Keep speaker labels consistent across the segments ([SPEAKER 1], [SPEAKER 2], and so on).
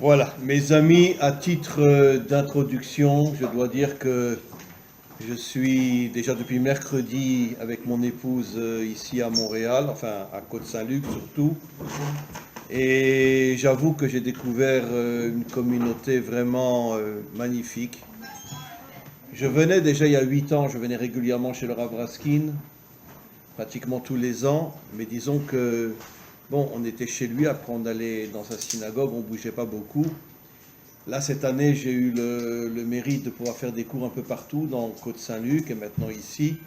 [SPEAKER 1] Voilà, mes amis, à titre d'introduction, je dois dire que je suis déjà depuis mercredi avec mon épouse ici à Montréal, enfin à Côte-Saint-Luc surtout, et j'avoue que j'ai découvert une communauté vraiment magnifique. Je venais déjà il y a 8 ans, je venais régulièrement chez le Rav Raskin, pratiquement tous les ans, mais disons que, bon, on était chez lui, après on allait dans sa synagogue, on bougeait pas beaucoup. Là, cette année, j'ai eu le mérite de pouvoir faire des cours un peu partout, dans Côte-Saint-Luc et maintenant ici,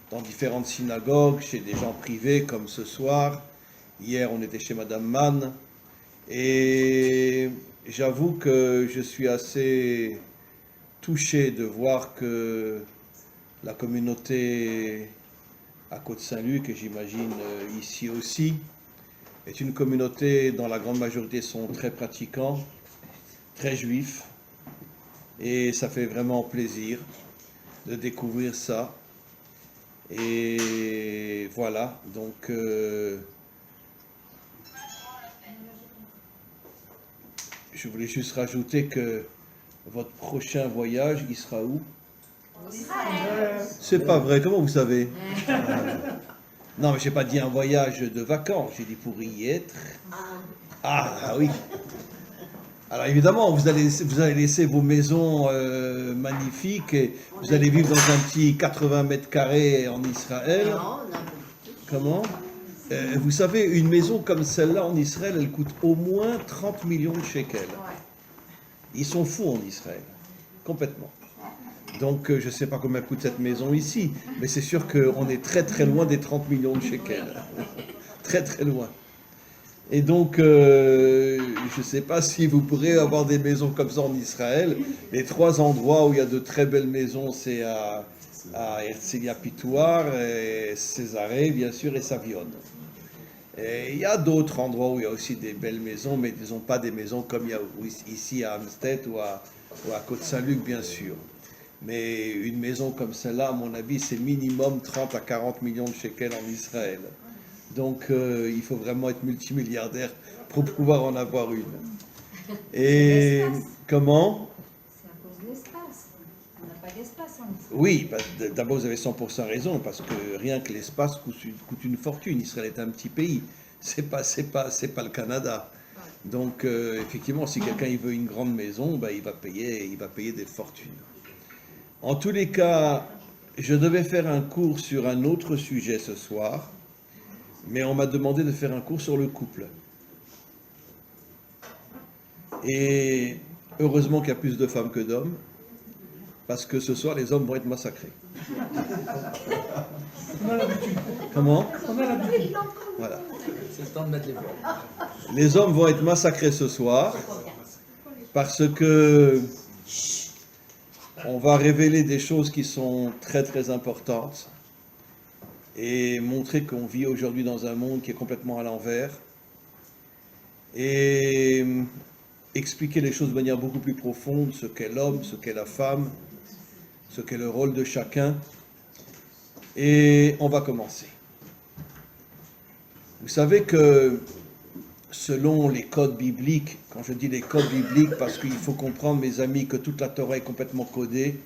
[SPEAKER 1] dans différentes synagogues, chez des gens privés comme ce soir. Hier, on était chez Madame Mann. Et j'avoue que je suis assez touché de voir que la communauté à Côte-Saint-Luc, et j'imagine ici aussi, est une communauté dont la grande majorité sont très pratiquants, très juifs. Et ça fait vraiment plaisir de découvrir ça. Et voilà, donc je voulais juste rajouter que votre prochain voyage, il sera où? C'est pas vrai, comment vous savez? Non, mais j'ai pas dit un voyage de vacances, j'ai dit pour y être. Ah oui. Alors évidemment, vous allez laisser vos maisons magnifiques et vous allez vivre dans un petit 80 mètres carrés en Israël. Comment? Vous savez, une maison comme celle-là en Israël, elle coûte au moins 30 millions de shekels. Ils sont fous en Israël, complètement. Donc je ne sais pas combien coûte cette maison ici, mais c'est sûr qu'on est très très loin des 30 millions de shekels. Très très loin. Et donc, je ne sais pas si vous pourrez avoir des maisons comme ça en Israël. Les 3 endroits où il y a de très belles maisons, c'est à Herzliya Pitoire, Césarée, bien sûr, et Savion. Et il y a d'autres endroits où il y a aussi des belles maisons, mais disons pas des maisons comme il y a ici à Amstead ou à Côte-Saint-Luc, bien sûr. Mais une maison comme celle-là, à mon avis, c'est minimum 30 à 40 millions de shekels en Israël. Donc il faut vraiment être multimilliardaire pour pouvoir en avoir une. Et comment?
[SPEAKER 2] C'est à cause de l'espace. On n'a pas d'espace en Israël.
[SPEAKER 1] Oui, d'abord vous avez 100% raison, parce que rien que l'espace coûte une fortune. Israël est un petit pays, c'est pas le Canada. Donc effectivement, si quelqu'un il veut une grande maison, ben, il va payer des fortunes. En tous les cas, je devais faire un cours sur un autre sujet ce soir, mais on m'a demandé de faire un cours sur le couple. Et heureusement qu'il y a plus de femmes que d'hommes, parce que ce soir, les hommes vont être massacrés. Comment? Voilà.
[SPEAKER 3] C'est le temps de mettre les voiles.
[SPEAKER 1] Les hommes vont être massacrés ce soir, parce que on va révéler des choses qui sont très très importantes et montrer qu'on vit aujourd'hui dans un monde qui est complètement à l'envers et expliquer les choses de manière beaucoup plus profonde, ce qu'est l'homme, ce qu'est la femme, ce qu'est le rôle de chacun. Et on va commencer. Vous savez que selon les codes bibliques, quand je dis les codes bibliques, parce qu'il faut comprendre, mes amis, que toute la Torah est complètement codée.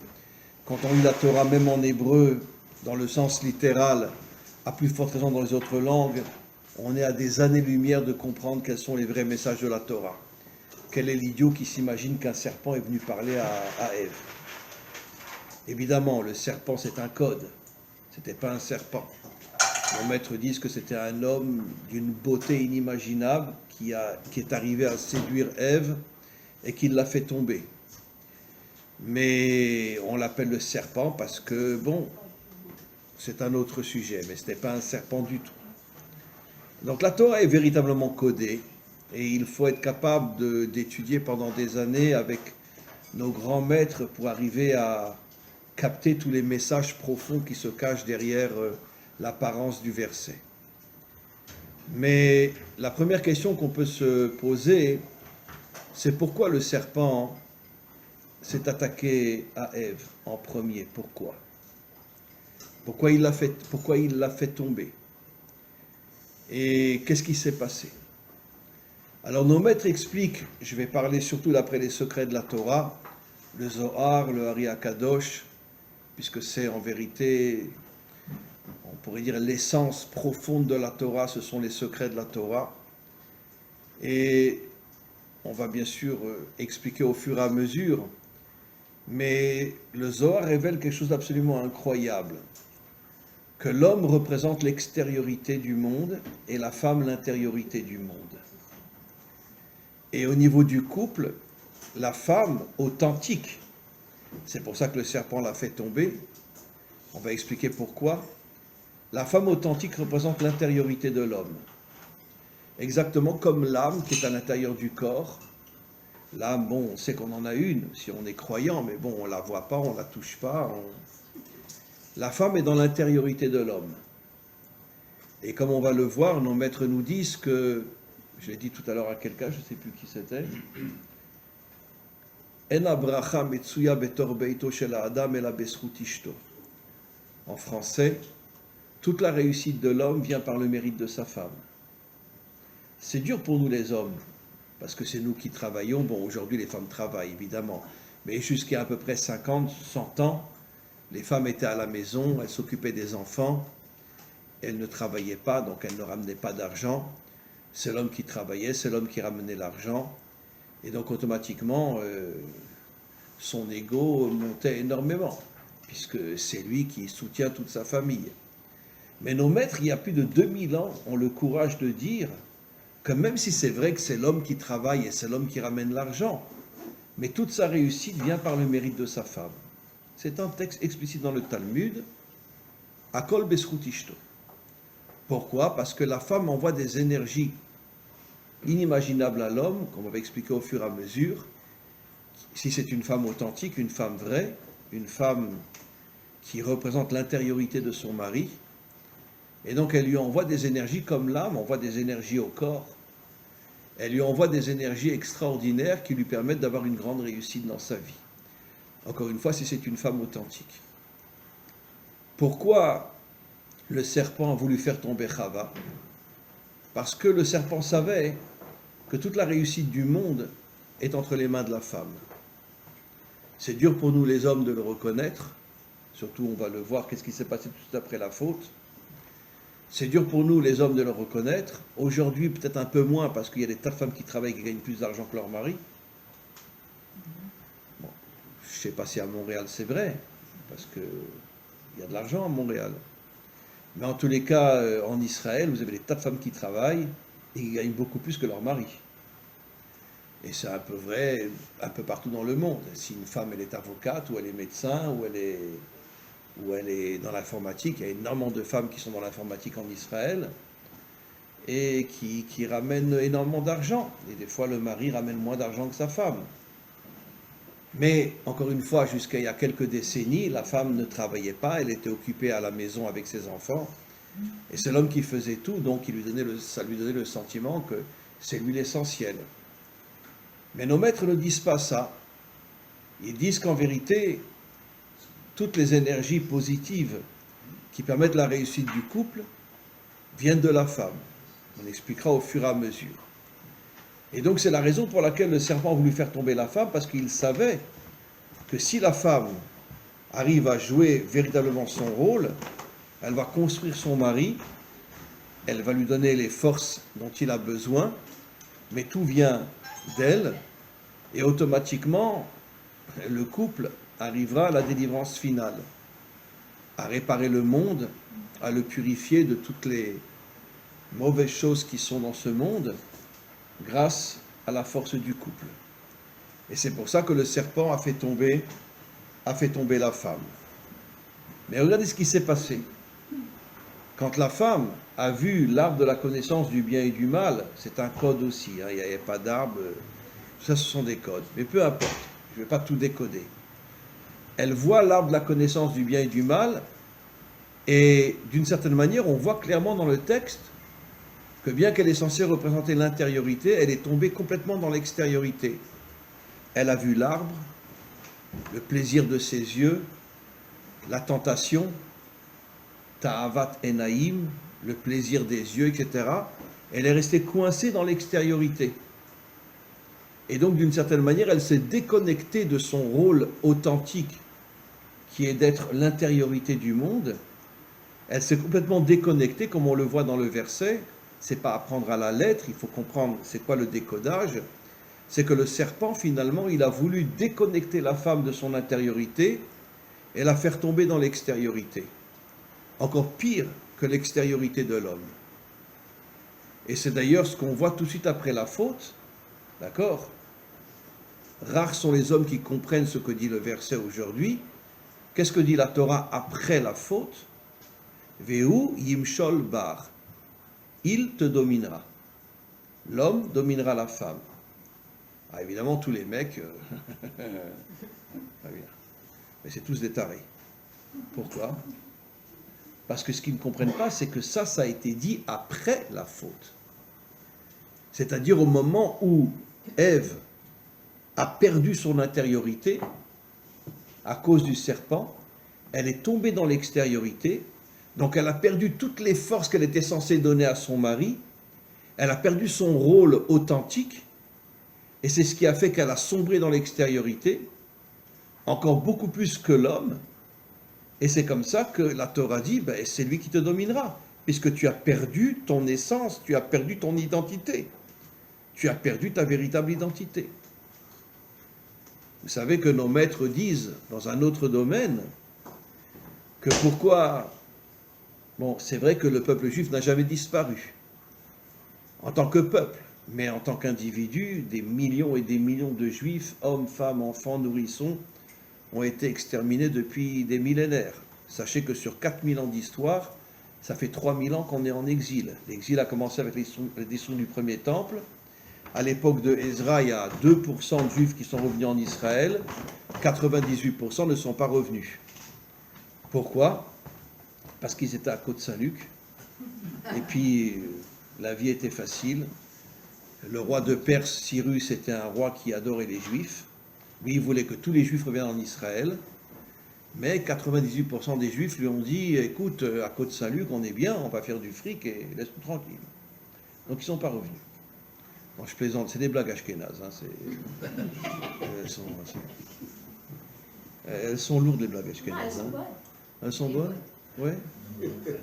[SPEAKER 1] Quand on lit la Torah, même en hébreu, dans le sens littéral, à plus forte raison dans les autres langues, on est à des années-lumière de comprendre quels sont les vrais messages de la Torah. Quel est l'idiot qui s'imagine qu'un serpent est venu parler à Ève? Évidemment, le serpent, c'est un code. C'était pas un serpent. Nos maîtres disent que c'était un homme d'une beauté inimaginable qui est arrivé à séduire Ève et qui l'a fait tomber. Mais on l'appelle le serpent parce que, bon, c'est un autre sujet, mais ce n'est pas un serpent du tout. Donc la Torah est véritablement codée et il faut être capable d'étudier pendant des années avec nos grands maîtres pour arriver à capter tous les messages profonds qui se cachent derrière l'apparence du verset. Mais la première question qu'on peut se poser, c'est pourquoi le serpent s'est attaqué à Ève en premier? Pourquoi? Pourquoi il l'a fait tomber? Et qu'est-ce qui s'est passé? Alors nos maîtres expliquent, je vais parler surtout d'après les secrets de la Torah, le Zohar, le Ari Akadosh, puisque c'est en vérité, on pourrait dire l'essence profonde de la Torah, ce sont les secrets de la Torah. Et on va bien sûr expliquer au fur et à mesure, mais le Zohar révèle quelque chose d'absolument incroyable, que l'homme représente l'extériorité du monde et la femme l'intériorité du monde. Et au niveau du couple, la femme authentique, c'est pour ça que le serpent l'a fait tomber, on va expliquer pourquoi, la femme authentique représente l'intériorité de l'homme. Exactement comme l'âme qui est à l'intérieur du corps. L'âme, bon, on sait qu'on en a une, si on est croyant, mais bon, on ne la voit pas, on ne la touche pas. La femme est dans l'intériorité de l'homme. Et comme on va le voir, nos maîtres nous disent que, je l'ai dit tout à l'heure à quelqu'un, je ne sais plus qui c'était, en français, toute la réussite de l'homme vient par le mérite de sa femme. C'est dur pour nous les hommes, parce que c'est nous qui travaillons. Bon, aujourd'hui les femmes travaillent évidemment, mais jusqu'à à peu près 50, 100 ans, les femmes étaient à la maison, elles s'occupaient des enfants, elles ne travaillaient pas, donc elles ne ramenaient pas d'argent. C'est l'homme qui travaillait, c'est l'homme qui ramenait l'argent, et donc automatiquement, son ego montait énormément, puisque c'est lui qui soutient toute sa famille. Mais nos maîtres, il y a plus de 2000 ans, ont le courage de dire que même si c'est vrai que c'est l'homme qui travaille et c'est l'homme qui ramène l'argent, mais toute sa réussite vient par le mérite de sa femme. C'est un texte explicite dans le Talmud, Akol Beskut Ishto. Pourquoi? Parce que la femme envoie des énergies inimaginables à l'homme, comme on va expliquer au fur et à mesure. Si c'est une femme authentique, une femme vraie, une femme qui représente l'intériorité de son mari, et donc elle lui envoie des énergies comme l'âme envoie des énergies au corps. Elle lui envoie des énergies extraordinaires qui lui permettent d'avoir une grande réussite dans sa vie. Encore une fois, si c'est une femme authentique. Pourquoi le serpent a voulu faire tomber Chava? Parce que le serpent savait que toute la réussite du monde est entre les mains de la femme. C'est dur pour nous les hommes de le reconnaître, surtout on va le voir, qu'est-ce qui s'est passé tout de suite après la faute. C'est dur pour nous les hommes de le reconnaître. Aujourd'hui peut-être un peu moins parce qu'il y a des tas de femmes qui travaillent et qui gagnent plus d'argent que leur mari. Bon, je ne sais pas si à Montréal c'est vrai, parce qu'il y a de l'argent à Montréal. Mais en tous les cas, en Israël, vous avez des tas de femmes qui travaillent et qui gagnent beaucoup plus que leur mari. Et c'est un peu vrai un peu partout dans le monde. Si une femme elle est avocate, ou elle est médecin, ou elle est dans l'informatique, il y a énormément de femmes qui sont dans l'informatique en Israël et qui ramènent énormément d'argent. Et des fois, le mari ramène moins d'argent que sa femme. Mais, encore une fois, jusqu'à il y a quelques décennies, la femme ne travaillait pas, elle était occupée à la maison avec ses enfants. Et c'est l'homme qui faisait tout, donc ça lui donnait le sentiment que c'est lui l'essentiel. Mais nos maîtres ne disent pas ça. Ils disent qu'en vérité, toutes les énergies positives qui permettent la réussite du couple viennent de la femme. On expliquera au fur et à mesure. Et donc c'est la raison pour laquelle le serpent a voulu faire tomber la femme, parce qu'il savait que si la femme arrive à jouer véritablement son rôle, elle va construire son mari, elle va lui donner les forces dont il a besoin, mais tout vient d'elle, et automatiquement, le couple arrivera à la délivrance finale, à réparer le monde, à le purifier de toutes les mauvaises choses qui sont dans ce monde, grâce à la force du couple. Et c'est pour ça que le serpent a fait tomber la femme. Mais regardez ce qui s'est passé. Quand la femme a vu l'arbre de la connaissance du bien et du mal, c'est un code aussi, hein, il n'y avait pas d'arbre, ça ce sont des codes, mais peu importe, je ne vais pas tout décoder. Elle voit l'arbre de la connaissance du bien et du mal, et d'une certaine manière, on voit clairement dans le texte que bien qu'elle est censée représenter l'intériorité, elle est tombée complètement dans l'extériorité. Elle a vu l'arbre, le plaisir de ses yeux, la tentation, Ta'avat Enaïm, le plaisir des yeux, etc. Elle est restée coincée dans l'extériorité. Et donc, d'une certaine manière, elle s'est déconnectée de son rôle authentique, qui est d'être l'intériorité du monde. Elle s'est complètement déconnectée, comme on le voit dans le verset. C'est pas à prendre à la lettre, il faut comprendre c'est quoi le décodage. C'est que le serpent, finalement, il a voulu déconnecter la femme de son intériorité et la faire tomber dans l'extériorité. Encore pire que l'extériorité de l'homme. Et c'est d'ailleurs ce qu'on voit tout de suite après la faute, d'accord? Rares sont les hommes qui comprennent ce que dit le verset aujourd'hui. Qu'est-ce que dit la Torah après la faute? Vehu yimshol bar. Il te dominera. L'homme dominera la femme. Ah, évidemment, tous les mecs, pas bien. Mais c'est tous des tarés. Pourquoi? Parce que ce qu'ils ne comprennent pas, c'est que ça a été dit après la faute. C'est-à-dire au moment où Ève a perdu son intériorité à cause du serpent, elle est tombée dans l'extériorité, donc elle a perdu toutes les forces qu'elle était censée donner à son mari, elle a perdu son rôle authentique, et c'est ce qui a fait qu'elle a sombré dans l'extériorité, encore beaucoup plus que l'homme, et c'est comme ça que la Torah dit, ben, c'est lui qui te dominera, puisque tu as perdu ton essence, tu as perdu ton identité, tu as perdu ta véritable identité. Vous savez que nos maîtres disent, dans un autre domaine, que pourquoi... Bon, c'est vrai que le peuple juif n'a jamais disparu, en tant que peuple, mais en tant qu'individu, des millions et des millions de juifs, hommes, femmes, enfants, nourrissons, ont été exterminés depuis des millénaires. Sachez que sur 4000 ans d'histoire, ça fait 3000 ans qu'on est en exil. L'exil a commencé avec les destructions du premier temple. À l'époque de Ezra, il y a 2% de juifs qui sont revenus en Israël, 98% ne sont pas revenus. Pourquoi? Parce qu'ils étaient à Côte-Saint-Luc, et puis la vie était facile. Le roi de Perse, Cyrus, était un roi qui adorait les juifs. Lui, il voulait que tous les juifs reviennent en Israël, mais 98% des juifs lui ont dit, écoute, à Côte-Saint-Luc, on est bien, on va faire du fric et laisse-nous tranquille. Donc ils ne sont pas revenus. Bon, je plaisante, c'est des blagues ashkénazes. Hein, elles sont lourdes, les blagues ashkénazes.
[SPEAKER 2] Elles sont bonnes.
[SPEAKER 1] Elles sont bonnes? Ouais.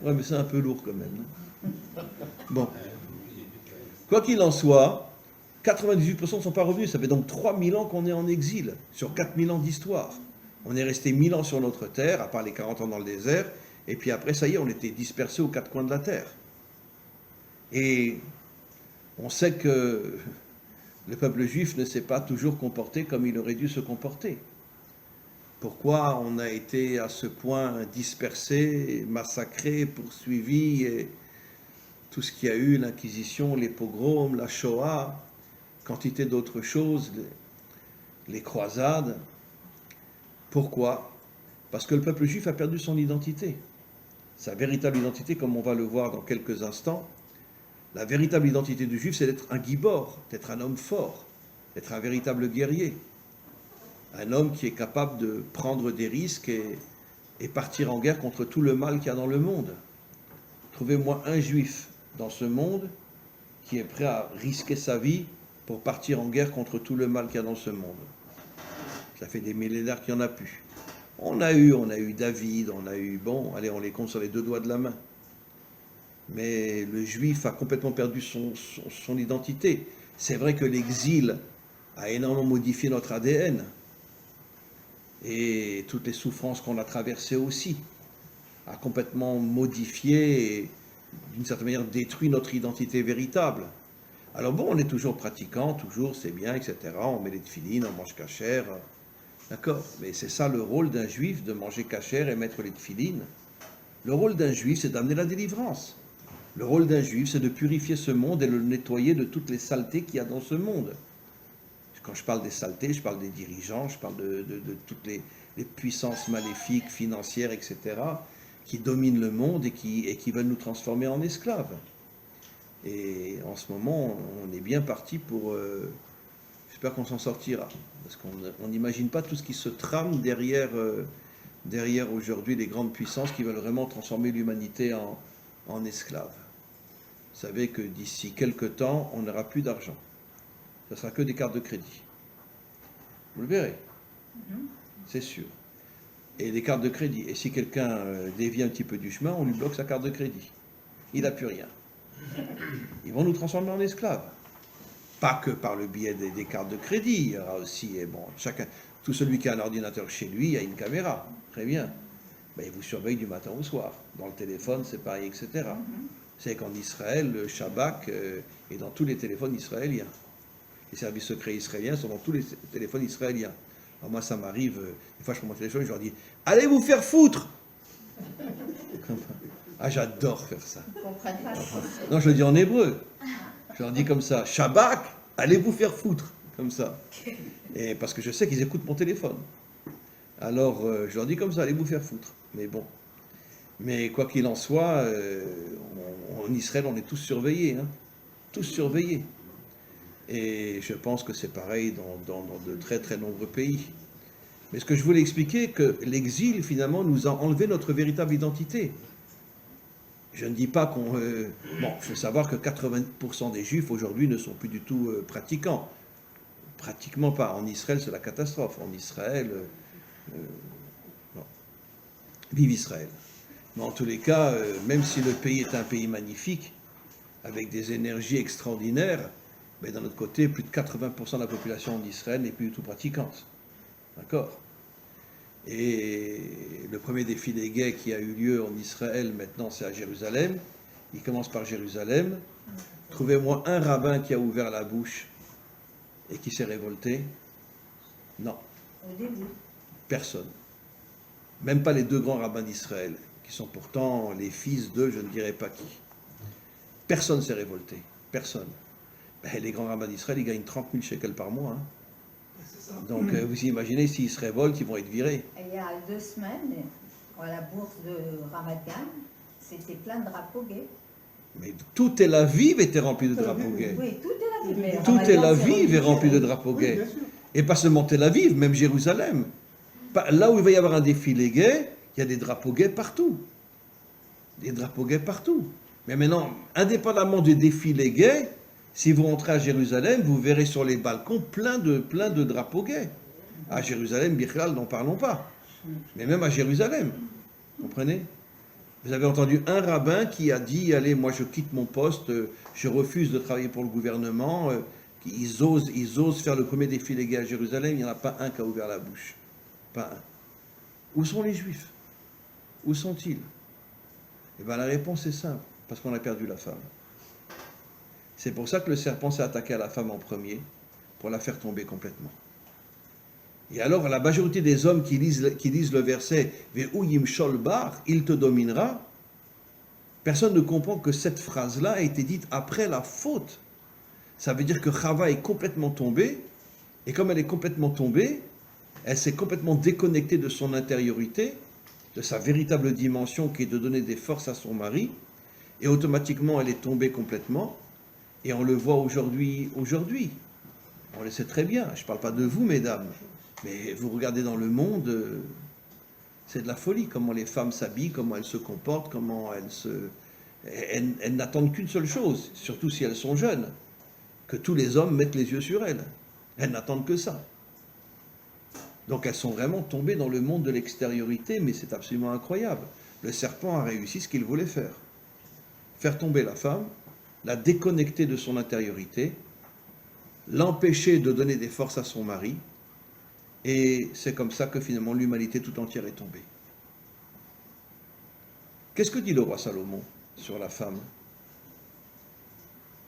[SPEAKER 1] Ouais, mais c'est un peu lourd quand même. Hein. Bon. Quoi qu'il en soit, 98% ne sont pas revenus. Ça fait donc 3000 ans qu'on est en exil, sur 4000 ans d'histoire. On est resté 1000 ans sur notre terre, à part les 40 ans dans le désert, et puis après, ça y est, on était dispersés aux quatre coins de la terre. Et on sait que le peuple juif ne s'est pas toujours comporté comme il aurait dû se comporter. Pourquoi on a été à ce point dispersé, massacré, poursuivi, et tout ce qu'il y a eu, l'Inquisition, les pogroms, la Shoah, quantité d'autres choses, les croisades. Pourquoi? Parce que le peuple juif a perdu son identité. Sa véritable identité, comme on va le voir dans quelques instants, la véritable identité du juif, c'est d'être un gibor, d'être un homme fort, d'être un véritable guerrier. Un homme qui est capable de prendre des risques et partir en guerre contre tout le mal qu'il y a dans le monde. Trouvez-moi un juif dans ce monde qui est prêt à risquer sa vie pour partir en guerre contre tout le mal qu'il y a dans ce monde. Ça fait des millénaires qu'il n'y en a plus. On a eu David, on a eu, bon, allez, on les compte sur les deux doigts de la main. Mais le juif a complètement perdu son identité. C'est vrai que l'exil a énormément modifié notre ADN. Et toutes les souffrances qu'on a traversées aussi a complètement modifié et d'une certaine manière détruit notre identité véritable. Alors bon, on est toujours pratiquant, toujours c'est bien, etc. On met les tefilines, on mange kasher, d'accord. Mais c'est ça le rôle d'un juif, de manger kasher et mettre les tefilines. Le rôle d'un juif, c'est d'amener la délivrance. Le rôle d'un juif, c'est de purifier ce monde et le nettoyer de toutes les saletés qu'il y a dans ce monde. Quand je parle des saletés, je parle des dirigeants, je parle de toutes les puissances maléfiques, financières, etc., qui dominent le monde et qui veulent nous transformer en esclaves. Et en ce moment, on est bien parti pour... j'espère qu'on s'en sortira, parce qu'on n'imagine pas tout ce qui se trame derrière aujourd'hui les grandes puissances qui veulent vraiment transformer l'humanité en esclaves. Vous savez que d'ici quelques temps, on n'aura plus d'argent. ce ne sera que des cartes de crédit. Vous le verrez, c'est sûr. Et des cartes de crédit. Et si quelqu'un dévie un petit peu du chemin, on lui bloque sa carte de crédit. Il n'a plus rien. Ils vont nous transformer en esclaves. Pas que par le biais des cartes de crédit. Il y aura aussi, et bon, tout celui qui a un ordinateur chez lui a une caméra. Très bien. Ben, il vous surveille du matin au soir. Dans le téléphone, c'est pareil, etc. C'est qu'en Israël, le Shabak est dans tous les téléphones israéliens. Les services secrets israéliens sont dans tous les téléphones israéliens. Alors moi, ça m'arrive, des fois je prends mon téléphone et je leur dis « Allez vous faire foutre !» Ah, j'adore faire ça.
[SPEAKER 2] Ils ne comprennent pas.
[SPEAKER 1] Non, je le dis en hébreu. Je leur dis comme ça, Shabak, allez vous faire foutre, comme ça. Et parce que je sais qu'ils écoutent mon téléphone. Alors, je leur dis comme ça, allez vous faire foutre. Mais bon. Mais quoi qu'il en soit, en Israël, on est tous surveillés. Hein. Tous surveillés. Et je pense que c'est pareil dans de très très nombreux pays. Mais ce que je voulais expliquer, que l'exil, finalement, nous a enlevé notre véritable identité. Je ne dis pas qu'on... bon, il faut savoir que 80% des Juifs aujourd'hui ne sont plus du tout pratiquants. Pratiquement pas. En Israël, c'est la catastrophe. En Israël... bon. Vive Israël. Mais en tous les cas, même si le pays est un pays magnifique, avec des énergies extraordinaires, mais d'un autre côté, plus de 80% de la population d'Israël n'est plus du tout pratiquante. D'accord ? Et le premier défilé gay qui a eu lieu en Israël, maintenant, c'est à Jérusalem. Il commence par Jérusalem. Trouvez-moi un rabbin qui a ouvert la bouche et qui s'est révolté. Non.
[SPEAKER 2] Au début.
[SPEAKER 1] Personne. Même pas les deux grands rabbins d'Israël, qui sont pourtant les fils de je ne dirais pas qui. Personne ne s'est révolté. Personne. Ben, les grands rabbins d'Israël, ils gagnent 30 000 shekels par mois. Hein. Donc, vous imaginez, s'ils se révoltent, ils vont être virés.
[SPEAKER 2] Et il y a 2 semaines, à la bourse de Ramat Gan, c'était plein de drapeaux gays.
[SPEAKER 1] Mais tout Tel Aviv était rempli de drapeaux gays.
[SPEAKER 2] Oui, tout est la vie. Mais
[SPEAKER 1] Tout
[SPEAKER 2] Ramat
[SPEAKER 1] Tel
[SPEAKER 2] Gan, c'est
[SPEAKER 1] Aviv est rempli de
[SPEAKER 2] religieux.
[SPEAKER 1] drapeaux gays. Et pas seulement Tel Aviv, même Jérusalem. Là où il va y avoir un défilé gay, il y a des drapeaux gays partout. Des drapeaux gays partout. Mais maintenant, indépendamment du défilé gay, si vous rentrez à Jérusalem, vous verrez sur les balcons plein de drapeaux gays. À Jérusalem, Bichlal, n'en parlons pas. Mais même à Jérusalem, vous comprenez ? Vous avez entendu un rabbin qui a dit, allez, moi je quitte mon poste, je refuse de travailler pour le gouvernement. Ils osent faire le premier défilé gay à Jérusalem, il n'y en a pas un qui a ouvert la bouche. Pas un. Où sont les Juifs ? Où sont-ils ? Eh bien la réponse est simple, parce qu'on a perdu la femme. C'est pour ça que le serpent s'est attaqué à la femme en premier, pour la faire tomber complètement. Et alors, la majorité des hommes qui lisent le verset « Ve'u yimshol bar »« il te dominera », personne ne comprend que cette phrase-là a été dite après la faute. Ça veut dire que Chava est complètement tombée, et comme elle est complètement tombée, elle s'est complètement déconnectée de son intériorité, de sa véritable dimension qui est de donner des forces à son mari, et automatiquement elle est tombée complètement. Et on le voit aujourd'hui. On le sait très bien. Je ne parle pas de vous, mesdames. Mais vous regardez dans le monde, c'est de la folie. Comment les femmes s'habillent, comment elles se comportent, comment elles n'attendent qu'une seule chose, surtout si elles sont jeunes, que tous les hommes mettent les yeux sur elles. Elles n'attendent que ça. Donc elles sont vraiment tombées dans le monde de l'extériorité, mais c'est absolument incroyable. Le serpent a réussi ce qu'il voulait faire. Faire tomber la femme, la déconnecter de son intériorité, l'empêcher de donner des forces à son mari, et c'est comme ça que finalement l'humanité tout entière est tombée. Qu'est-ce que dit le roi Salomon sur la femme?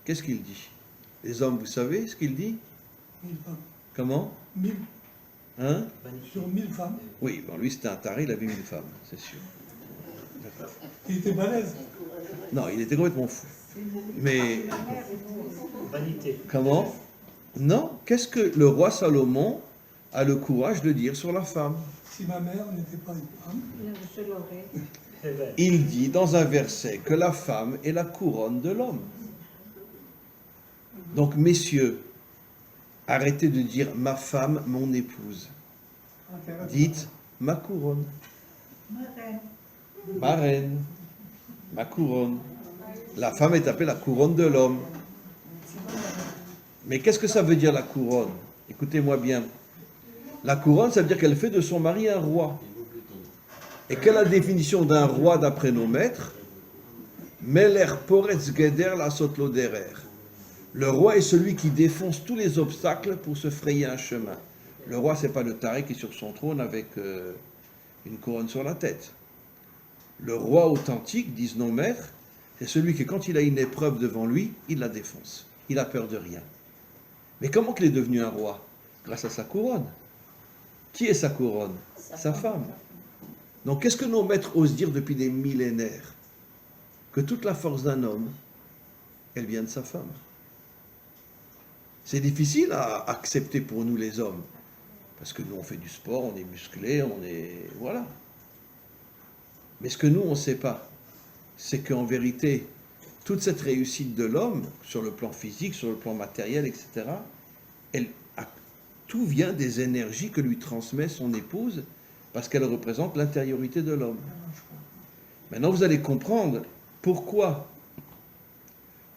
[SPEAKER 1] Qu'est-ce qu'il dit? Les hommes, vous savez ce qu'il dit?
[SPEAKER 3] 1000 femmes.
[SPEAKER 1] Comment?
[SPEAKER 3] 1000.
[SPEAKER 1] Hein?
[SPEAKER 3] Sur 1000 femmes.
[SPEAKER 1] Oui, bon, lui c'était un taré, il avait 1000 femmes, c'est sûr. D'accord.
[SPEAKER 3] Il était balèze.
[SPEAKER 1] Non, il était complètement fou. Mais
[SPEAKER 4] Vanité.
[SPEAKER 1] comment? Non, qu'est-ce que le roi Salomon a le courage de dire sur la femme?
[SPEAKER 3] Si ma mère n'était pas une femme,
[SPEAKER 2] Je l'aurais.
[SPEAKER 1] Il dit dans un verset que la femme est la couronne de l'homme. Donc, messieurs, arrêtez de dire ma femme, mon épouse. Dites ma couronne, ma reine, ma couronne. La femme est appelée la couronne de l'homme. Mais qu'est-ce que ça veut dire la couronne? Écoutez-moi bien. La couronne, ça veut dire qu'elle fait de son mari un roi. Et quelle est la définition d'un roi d'après nos maîtres? Meler poretz geder la sotlo derer. Le roi est celui qui défonce tous les obstacles pour se frayer un chemin. Le roi, c'est pas le taré qui est sur son trône avec une couronne sur la tête. Le roi authentique, disent nos maîtres, c'est celui qui, quand il a une épreuve devant lui, il la défonce. Il a peur de rien. Mais comment qu'il est devenu un roi? Grâce à sa couronne. Qui est sa couronne? Sa femme. Donc, qu'est-ce que nos maîtres osent dire depuis des millénaires? Que toute la force d'un homme, elle vient de sa femme. C'est difficile à accepter pour nous les hommes. Parce que nous, on fait du sport, on est musclé, on est... Voilà. Mais ce que nous, on ne sait pas, c'est qu'en vérité, toute cette réussite de l'homme, sur le plan physique, sur le plan matériel, etc., tout vient des énergies que lui transmet son épouse, parce qu'elle représente l'intériorité de l'homme. Maintenant, vous allez comprendre pourquoi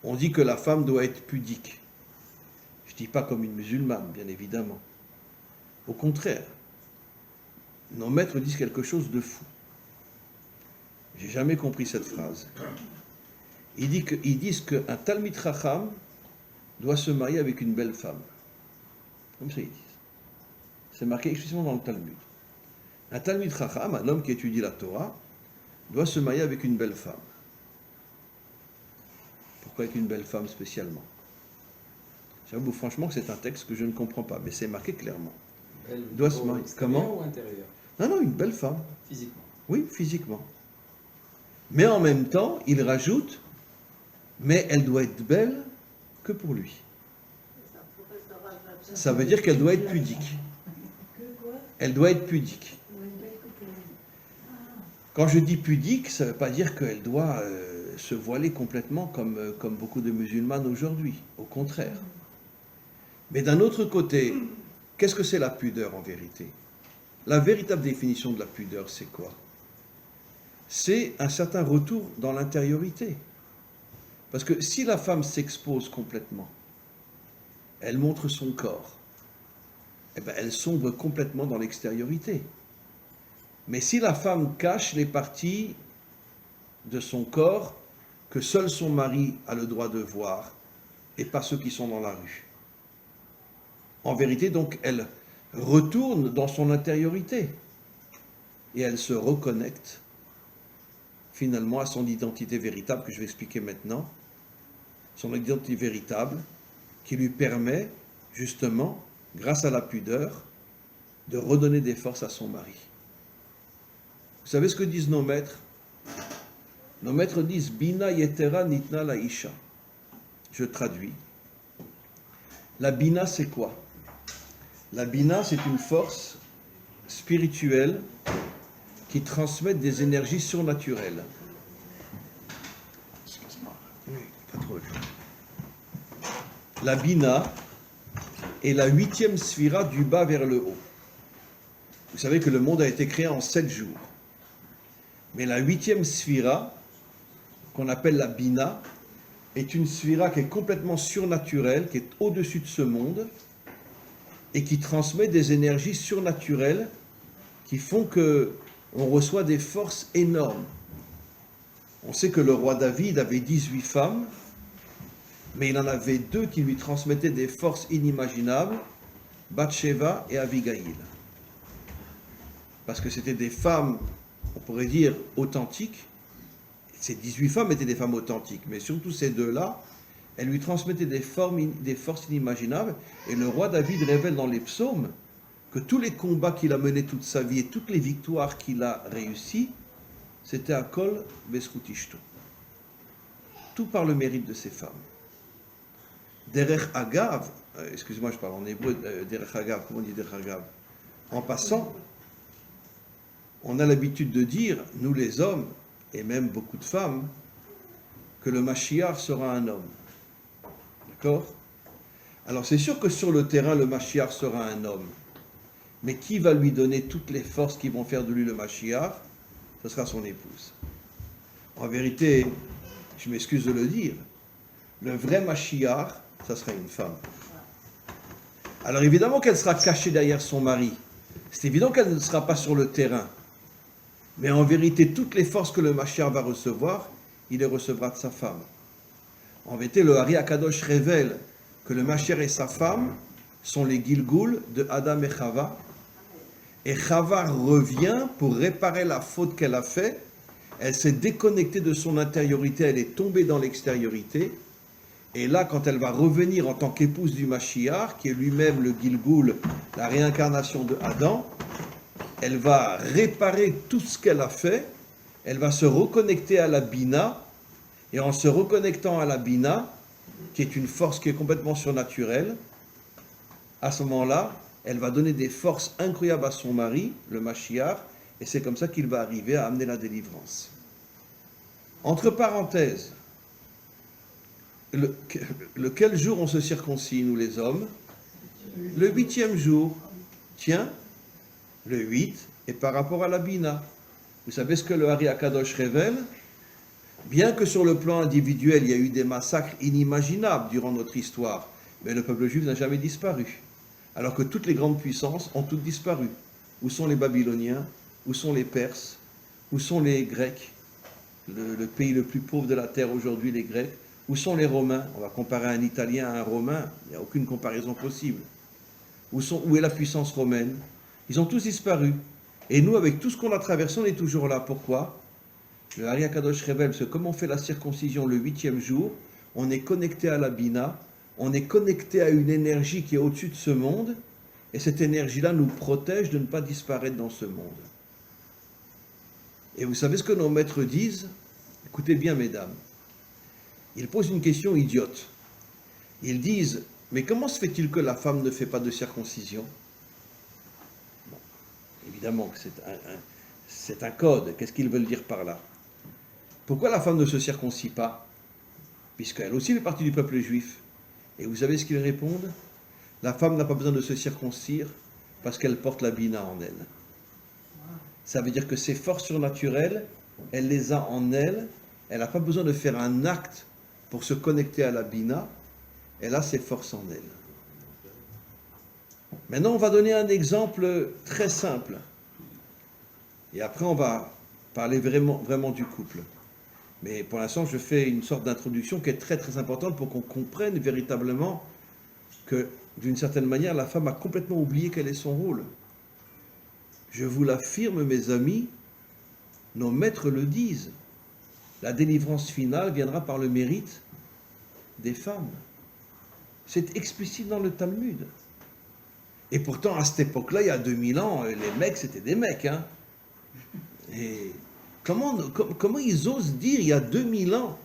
[SPEAKER 1] on dit que la femme doit être pudique. Je ne dis pas comme une musulmane, bien évidemment. Au contraire, nos maîtres disent quelque chose de fou. J'ai jamais compris cette phrase. Ils disent qu'un Talmid Chacham doit se marier avec une belle femme. Comme ça ils disent. C'est marqué explicitement dans le Talmud. Un Talmid Chacham, un homme qui étudie la Torah, doit se marier avec une belle femme. Pourquoi avec une belle femme spécialement? J'avoue franchement que c'est un texte que je ne comprends pas, mais c'est marqué clairement.
[SPEAKER 5] Belle,
[SPEAKER 1] Doit se marier. Comment?
[SPEAKER 5] ou intérieur?
[SPEAKER 1] Non, une belle femme.
[SPEAKER 5] Physiquement.
[SPEAKER 1] Oui, physiquement. Mais en même temps, il rajoute, mais elle doit être belle que pour lui. Ça veut dire qu'elle doit être pudique. Elle doit être pudique. Quand je dis pudique, ça ne veut pas dire qu'elle doit se voiler complètement comme beaucoup de musulmanes aujourd'hui. Au contraire. Mais d'un autre côté, qu'est-ce que c'est la pudeur en vérité? La véritable définition de la pudeur, c'est quoi? C'est un certain retour dans l'intériorité. Parce que si la femme s'expose complètement, elle montre son corps, eh bien, elle sombre complètement dans l'extériorité. Mais si la femme cache les parties de son corps que seul son mari a le droit de voir et pas ceux qui sont dans la rue, en vérité, donc, elle retourne dans son intériorité et elle se reconnecte finalement à son identité véritable que je vais expliquer maintenant, son identité véritable qui lui permet justement, grâce à la pudeur, de redonner des forces à son mari. Vous savez ce que disent nos maîtres? Nos maîtres disent Bina yetera nitna la isha. Je traduis. La bina, c'est quoi? La bina, c'est une force spirituelle qui transmet des énergies surnaturelles. Excuse-moi. Oui, pas trop. La bina est la 8e sphira du bas vers le haut. Vous savez que le monde a été créé en 7 jours. Mais la 8e sphira, qu'on appelle la bina, est une sphira qui est complètement surnaturelle, qui est au-dessus de ce monde, et qui transmet des énergies surnaturelles qui font que on reçoit des forces énormes. On sait que le roi David avait 18 femmes, mais il en avait 2 qui lui transmettaient des forces inimaginables, Bathsheba et Abigail. Parce que c'était des femmes, on pourrait dire, authentiques. Ces 18 femmes étaient des femmes authentiques, mais surtout ces 2-là, elles lui transmettaient des forces inimaginables. Et le roi David révèle dans les psaumes que tous les combats qu'il a menés toute sa vie et toutes les victoires qu'il a réussies, c'était à Kol Beskutishto. Tout par le mérite de ces femmes. Derech Agav, excusez-moi, je parle en hébreu, Derech Agav, comment on dit Derech Agav? En passant, on a l'habitude de dire, nous les hommes, et même beaucoup de femmes, que le Mashiach sera un homme. D'accord? Alors c'est sûr que sur le terrain, le Mashiach sera un homme. Mais qui va lui donner toutes les forces qui vont faire de lui le Mashiach? Ce sera son épouse. En vérité, je m'excuse de le dire, le vrai Mashiach, ça sera une femme. Alors évidemment qu'elle sera cachée derrière son mari. C'est évident qu'elle ne sera pas sur le terrain. Mais en vérité, toutes les forces que le Mashiach va recevoir, il les recevra de sa femme. En vérité, le Hari Akadosh révèle que le Mashiach et sa femme sont les Gilgoul de Adam et Chava. Et Chava revient pour réparer la faute qu'elle a faite. Elle s'est déconnectée de son intériorité, elle est tombée dans l'extériorité. Et là, quand elle va revenir en tant qu'épouse du Mashiach, qui est lui-même le Gilgoul, la réincarnation de Adam, elle va réparer tout ce qu'elle a fait, elle va se reconnecter à la Bina, et en se reconnectant à la Bina, qui est une force qui est complètement surnaturelle, à ce moment-là, elle va donner des forces incroyables à son mari, le Mashiach, et c'est comme ça qu'il va arriver à amener la délivrance. Entre parenthèses, quel jour on se circoncie, nous les hommes? Le 8e jour. Tiens, le 8 est par rapport à la Bina. Vous savez ce que le Hari Akadosh révèle? Bien que sur le plan individuel, il y a eu des massacres inimaginables durant notre histoire, mais le peuple juif n'a jamais disparu. Alors que toutes les grandes puissances ont toutes disparu. Où sont les Babyloniens? Où sont les Perses? Où sont les Grecs? Le pays le plus pauvre de la terre aujourd'hui, les Grecs. Où sont les Romains? On va comparer un Italien à un Romain, il n'y a aucune comparaison possible. Où est la puissance romaine? Ils ont tous disparu. Et nous, avec tout ce qu'on a traversé, on est toujours là. Pourquoi? Le Hari Akadosh révèle que comme on fait la circoncision le 8e jour, on est connecté à la Bina, on est connecté à une énergie qui est au-dessus de ce monde, et cette énergie-là nous protège de ne pas disparaître dans ce monde. Et vous savez ce que nos maîtres disent? Écoutez bien, mesdames. Ils posent une question idiote. Ils disent, mais comment se fait-il que la femme ne fait pas de circoncision? Bon, évidemment que c'est un code. Qu'est-ce qu'ils veulent dire par là? Pourquoi la femme ne se circoncie pas? Puisqu'elle aussi fait partie du peuple juif. Et vous savez ce qu'ils répondent? La femme n'a pas besoin de se circoncire parce qu'elle porte la Bina en elle. Ça veut dire que ses forces surnaturelles, elle les a en elle. Elle n'a pas besoin de faire un acte pour se connecter à la Bina. Elle a ses forces en elle. Maintenant, on va donner un exemple très simple. Et après, on va parler vraiment du couple. Mais pour l'instant, je fais une sorte d'introduction qui est très très importante pour qu'on comprenne véritablement que, d'une certaine manière, la femme a complètement oublié quel est son rôle. Je vous l'affirme, mes amis, nos maîtres le disent. La délivrance finale viendra par le mérite des femmes. C'est explicite dans le Talmud. Et pourtant, à cette époque-là, il y a 2000 ans, les mecs, c'était des mecs. Hein. Et comment ils osent dire, il y a 2000 ans,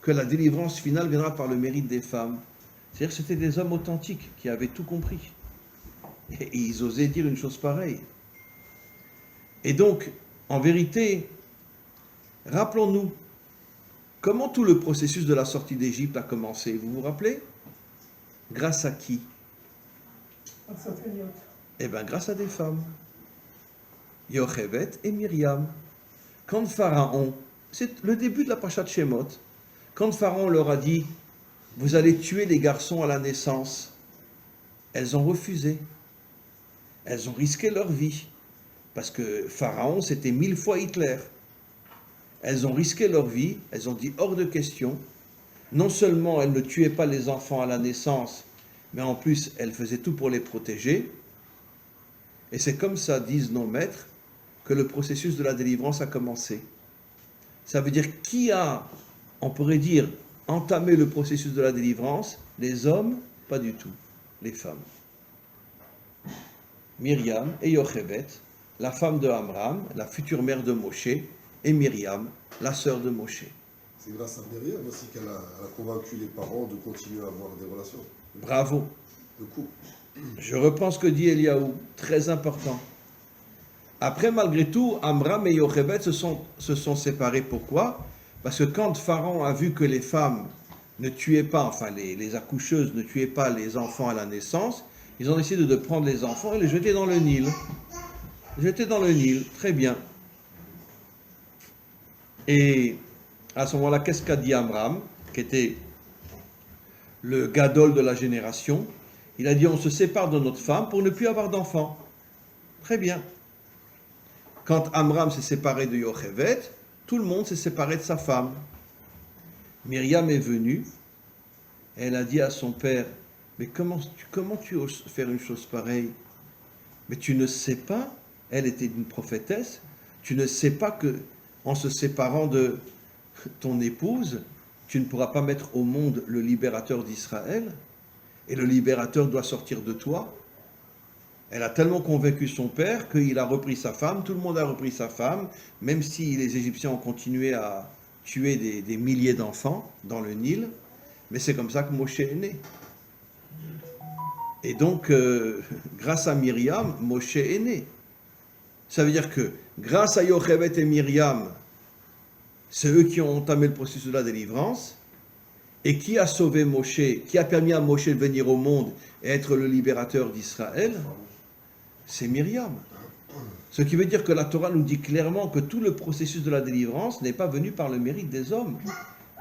[SPEAKER 1] que la délivrance finale viendra par le mérite des femmes? C'est-à-dire que c'était des hommes authentiques qui avaient tout compris. Et ils osaient dire une chose pareille. Et donc, en vérité, rappelons-nous, comment tout le processus de la sortie d'Égypte a commencé? Vous vous rappelez? Grâce à qui? Eh bien, grâce à des femmes. Yochevet et Myriam. Quand Pharaon, c'est le début de la Parashat Shemot, quand Pharaon leur a dit, vous allez tuer les garçons à la naissance, elles ont refusé. Elles ont risqué leur vie. Parce que Pharaon, c'était 1000 fois Hitler. Elles ont risqué leur vie, elles ont dit hors de question. Non seulement elles ne tuaient pas les enfants à la naissance, mais en plus elles faisaient tout pour les protéger. Et c'est comme ça, disent nos maîtres, que le processus de la délivrance a commencé. Ça veut dire qui a, on pourrait dire, entamé le processus de la délivrance? Les hommes? Pas du tout. Les femmes. Myriam et Yochevet, la femme de Amram, la future mère de Moshe, et Myriam, la sœur de Moshe.
[SPEAKER 5] C'est grâce à Myriam aussi qu'elle a convaincu les parents de continuer à avoir des relations.
[SPEAKER 1] Bravo.
[SPEAKER 5] Le couple.
[SPEAKER 1] Je reprends ce que dit Eliaou, très important. Après, malgré tout, Amram et Yochevet se sont séparés. Pourquoi? Parce que quand Pharaon a vu que les femmes ne tuaient pas, enfin les accoucheuses ne tuaient pas les enfants à la naissance, ils ont décidé de prendre les enfants et les jeter dans le Nil. Jeter dans le Nil, très bien. Et à ce moment-là, qu'est-ce qu'a dit Amram, qui était le gadol de la génération? Il a dit on se sépare de notre femme pour ne plus avoir d'enfants. Très bien. Quand Amram s'est séparé de Yochevet, tout le monde s'est séparé de sa femme. Myriam est venue, et elle a dit à son père, mais comment tu oses faire une chose pareille? Mais tu ne sais pas, elle était une prophétesse, tu ne sais pas que en se séparant de ton épouse, tu ne pourras pas mettre au monde le libérateur d'Israël, et le libérateur doit sortir de toi. Elle a tellement convaincu son père qu'il a repris sa femme, tout le monde a repris sa femme, même si les Égyptiens ont continué à tuer des milliers d'enfants dans le Nil, mais c'est comme ça que Moshe est né. Et donc, grâce à Myriam, Moshe est né. Ça veut dire que grâce à Yochevet et Myriam, c'est eux qui ont entamé le processus de la délivrance. Et qui a sauvé Moshe, qui a permis à Moshe de venir au monde et être le libérateur d'Israël? C'est Myriam. Ce qui veut dire que la Torah nous dit clairement que tout le processus de la délivrance n'est pas venu par le mérite des hommes,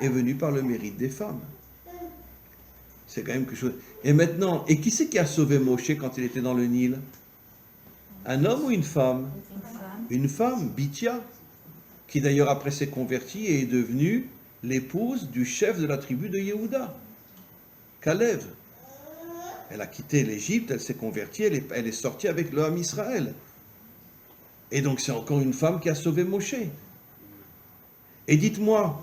[SPEAKER 1] est venu par le mérite des femmes. C'est quand même quelque chose. Et maintenant, et qui c'est qui a sauvé Moshe quand il était dans le Nil? Un homme ou une femme? Une femme, Bithia, qui d'ailleurs après s'est convertie et est devenue l'épouse du chef de la tribu de Yehuda, Kalev. Elle a quitté l'Égypte, elle s'est convertie, elle est sortie avec le Ham Israël. Et donc c'est encore une femme qui a sauvé Moshe. Et dites-moi,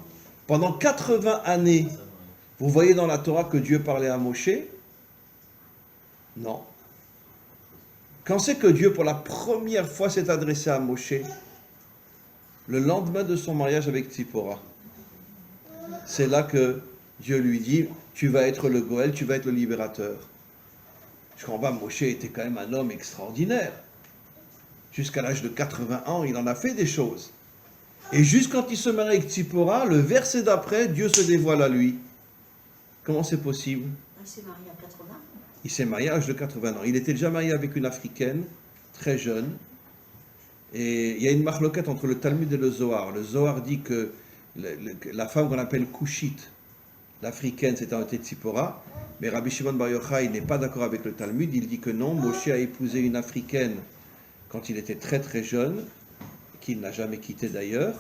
[SPEAKER 1] pendant 80 années, vous voyez dans la Torah que Dieu parlait à Moshe? Non. Quand c'est que Dieu, pour la première fois, s'est adressé à Moshe? Le lendemain de son mariage avec Tzipora. C'est là que Dieu lui dit, tu vas être le Goël, tu vas être le libérateur. Je comprends pas, Moshe était quand même un homme extraordinaire. Jusqu'à l'âge de 80 ans, il en a fait des choses. Et juste quand il se marie avec Tzipora, le verset d'après, Dieu se dévoile à lui. Comment c'est possible?
[SPEAKER 6] Il s'est marié à 80 ans.
[SPEAKER 1] Il s'est marié à l'âge de 80 ans. Il était déjà marié avec une Africaine, très jeune. Et il y a une marloquette entre le Talmud et le Zohar. Le Zohar dit que la femme qu'on appelle Kushite, l'africaine, c'était en été Tzipora, mais Rabbi Shimon Bar Yochai n'est pas d'accord avec le Talmud. Il dit que non, Moshe a épousé une africaine quand il était très très jeune, qu'il n'a jamais quitté d'ailleurs,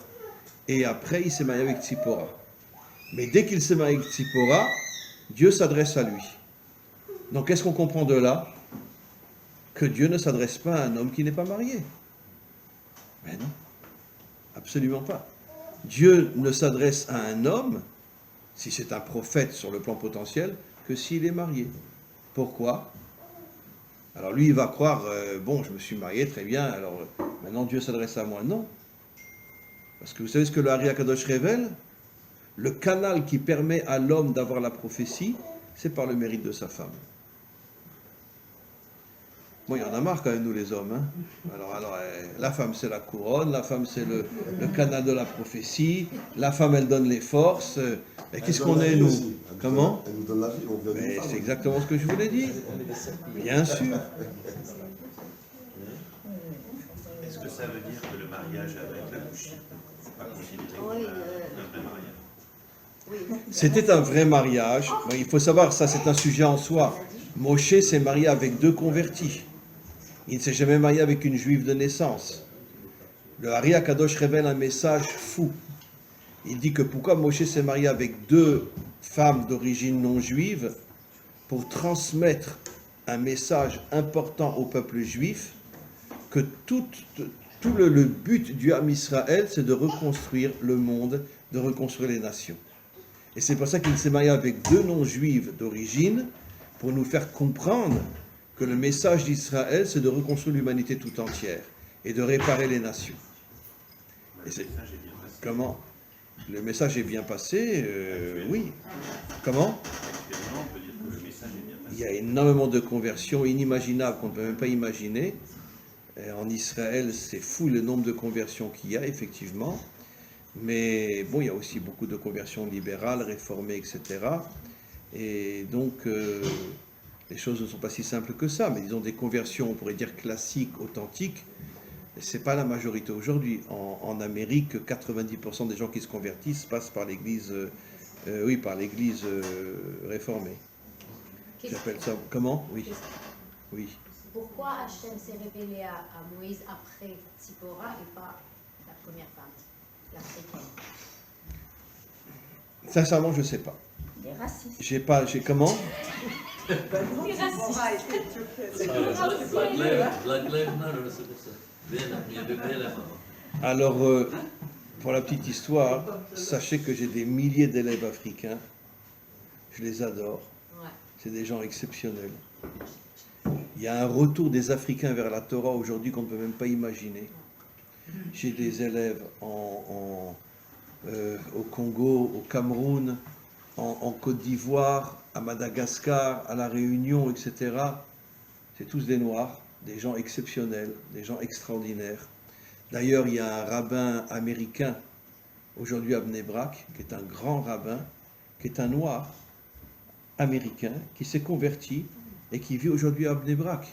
[SPEAKER 1] et après il s'est marié avec Tzipora. Mais dès qu'il s'est marié avec Tzipora, Dieu s'adresse à lui. Donc qu'est-ce qu'on comprend de là? Que Dieu ne s'adresse pas à un homme qui n'est pas marié. Mais non, absolument pas. Dieu ne s'adresse à un homme, si c'est un prophète sur le plan potentiel, que s'il est marié. Pourquoi? Alors lui, il va croire, bon, je me suis marié, très bien, alors maintenant Dieu s'adresse à moi. Non. Parce que vous savez ce que le Ari HaKadosh révèle? Le canal qui permet à l'homme d'avoir la prophétie, c'est par le mérite de sa femme. Bon, il y en a marre quand même, nous les hommes. Hein. Alors, la femme c'est la couronne, la femme c'est le canal de la prophétie, la femme elle donne les forces. Et qu'est-ce qu'on est, nous? Comment?
[SPEAKER 5] Elle nous donne la vie, on vient d'une femme.
[SPEAKER 1] C'est exactement ce que je voulais dire. Bien sûr.
[SPEAKER 7] Est-ce que ça veut dire que le mariage avec la Kushite n'est pas considéré comme un vrai mariage?
[SPEAKER 6] Oui.
[SPEAKER 1] C'était un vrai mariage. Bon, il faut savoir, ça c'est un sujet en soi. Moshe s'est marié avec 2 convertis. Il ne s'est jamais marié avec une juive de naissance. Le Ari HaKadosh révèle un message fou. Il dit que pourquoi Moshe s'est marié avec 2 femmes d'origine non juive? Pour transmettre un message important au peuple juif, que tout le but du Ham Israël, c'est de reconstruire le monde, de reconstruire les nations. Et c'est pour ça qu'il s'est marié avec 2 non-juives d'origine, pour nous faire comprendre que le message d'Israël, c'est de reconstruire l'humanité tout entière et de réparer les nations. Et c'est... Comment? Le message est bien passé, oui. Comment?
[SPEAKER 7] Actuellement, on peut dire que le message est bien passé.
[SPEAKER 1] Il y a énormément de conversions inimaginables qu'on ne peut même pas imaginer. Et en Israël, c'est fou le nombre de conversions qu'il y a, effectivement. Mais bon, il y a aussi beaucoup de conversions libérales, réformées, etc. Et donc, les choses ne sont pas si simples que ça. Mais disons des conversions, on pourrait dire classiques, authentiques. Ce n'est pas la majorité aujourd'hui. En Amérique, 90% des gens qui se convertissent passent par l'Église, par l'Église réformée. J'appelle ça. Comment? Oui. Oui.
[SPEAKER 6] Pourquoi Hachem s'est révélé à Moïse après Tzipora et pas la première femme, l'Africaine?
[SPEAKER 1] Sincèrement, je ne sais pas.
[SPEAKER 2] Des racistes.
[SPEAKER 1] J'ai comment?
[SPEAKER 8] Black Lives Matter, c'est pour ça. Il y avait BLM avant.
[SPEAKER 1] Alors, pour la petite histoire, sachez que j'ai des milliers d'élèves africains. Je les adore.
[SPEAKER 6] Ouais.
[SPEAKER 1] C'est des gens exceptionnels. Il y a un retour des Africains vers la Torah aujourd'hui qu'on ne peut même pas imaginer. J'ai des élèves au Congo, au Cameroun, en Côte d'Ivoire, à Madagascar, à La Réunion, etc. C'est tous des Noirs, des gens exceptionnels, des gens extraordinaires. D'ailleurs, il y a un rabbin américain aujourd'hui à Bnei Brak, qui est un grand rabbin, qui est un Noir américain, qui s'est converti et qui vit aujourd'hui à Bnei Brak.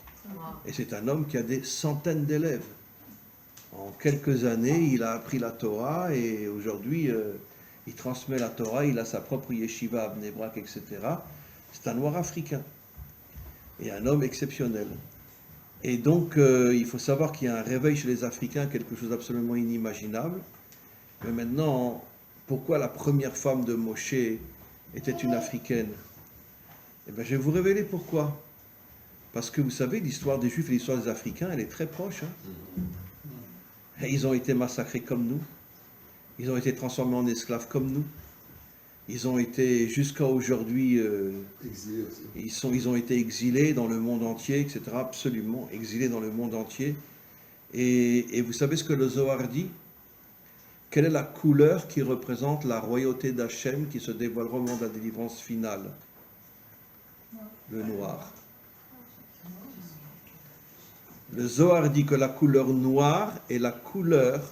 [SPEAKER 1] Et c'est un homme qui a des centaines d'élèves. En quelques années, il a appris la Torah et aujourd'hui, il transmet la Torah, il a sa propre yeshiva à Bnei Brak, etc. C'est un Noir africain et un homme exceptionnel. Et donc, il faut savoir qu'il y a un réveil chez les Africains, quelque chose d'absolument inimaginable. Mais maintenant, pourquoi la première femme de Moshe était une Africaine? Eh bien, je vais vous révéler pourquoi. Parce que vous savez, l'histoire des Juifs et l'histoire des Africains, elle est très proche. Et ils ont été massacrés comme nous. Ils ont été transformés en esclaves comme nous. Ils ont été, jusqu'à aujourd'hui,
[SPEAKER 5] Exilés aussi.
[SPEAKER 1] ils ont été exilés dans le monde entier, etc. Absolument, exilés dans le monde entier. Et vous savez ce que le Zohar dit? Quelle est la couleur qui représente la royauté d'Hachem qui se dévoilera au moment de la délivrance finale? Le noir. Le Zohar dit que la couleur noire est la couleur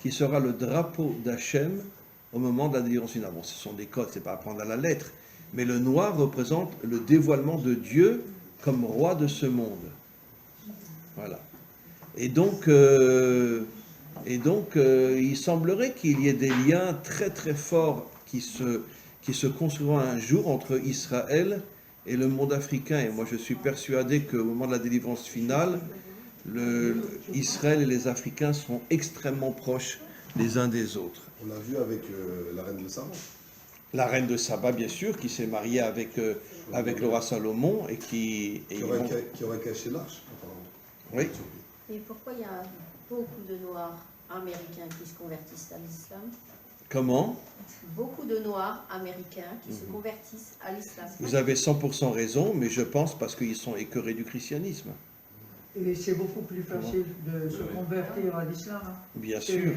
[SPEAKER 1] qui sera le drapeau d'Hachem au moment de la délivrance finale. Bon, ce sont des codes, c'est pas à prendre à la lettre, mais le noir représente le dévoilement de Dieu comme roi de ce monde. Voilà. Et donc, il semblerait qu'il y ait des liens très très forts qui se construiront un jour entre Israël et le monde africain. Et moi, je suis persuadé qu'au moment de la délivrance finale, Israël et les Africains seront extrêmement proches les uns des autres.
[SPEAKER 5] On l'a vu avec la reine de Saba.
[SPEAKER 1] La reine de Saba, bien sûr, qui s'est mariée avec le roi Salomon et qui
[SPEAKER 5] aurait caché l'arche, apparemment.
[SPEAKER 1] Oui.
[SPEAKER 6] Et pourquoi il y a beaucoup de Noirs américains qui se convertissent à l'islam?
[SPEAKER 1] Comment?
[SPEAKER 6] Beaucoup de Noirs américains qui se convertissent à l'islam.
[SPEAKER 1] Vous avez 100% raison, mais je pense parce qu'ils sont écœurés du christianisme.
[SPEAKER 9] Et c'est beaucoup plus facile de se convertir à l'islam.
[SPEAKER 1] Bien sûr.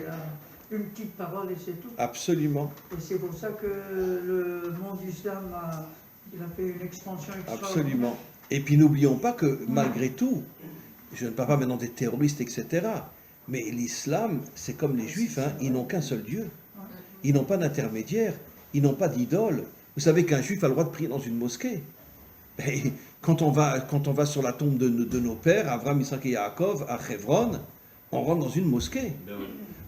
[SPEAKER 9] Une petite parole et c'est tout.
[SPEAKER 1] Absolument.
[SPEAKER 9] Et c'est pour ça que le monde islam a fait une expansion extraordinaire.
[SPEAKER 1] Absolument. Et puis n'oublions pas que malgré tout, je ne parle pas maintenant des terroristes, etc. Mais l'islam, c'est comme les juifs, hein, ils n'ont qu'un seul Dieu. Ils n'ont pas d'intermédiaire, ils n'ont pas d'idole. Vous savez qu'un juif a le droit de prier dans une mosquée. Et quand on va sur la tombe de nos pères, Abraham, Isaac et Yaakov, à Hebron, on rentre dans une mosquée.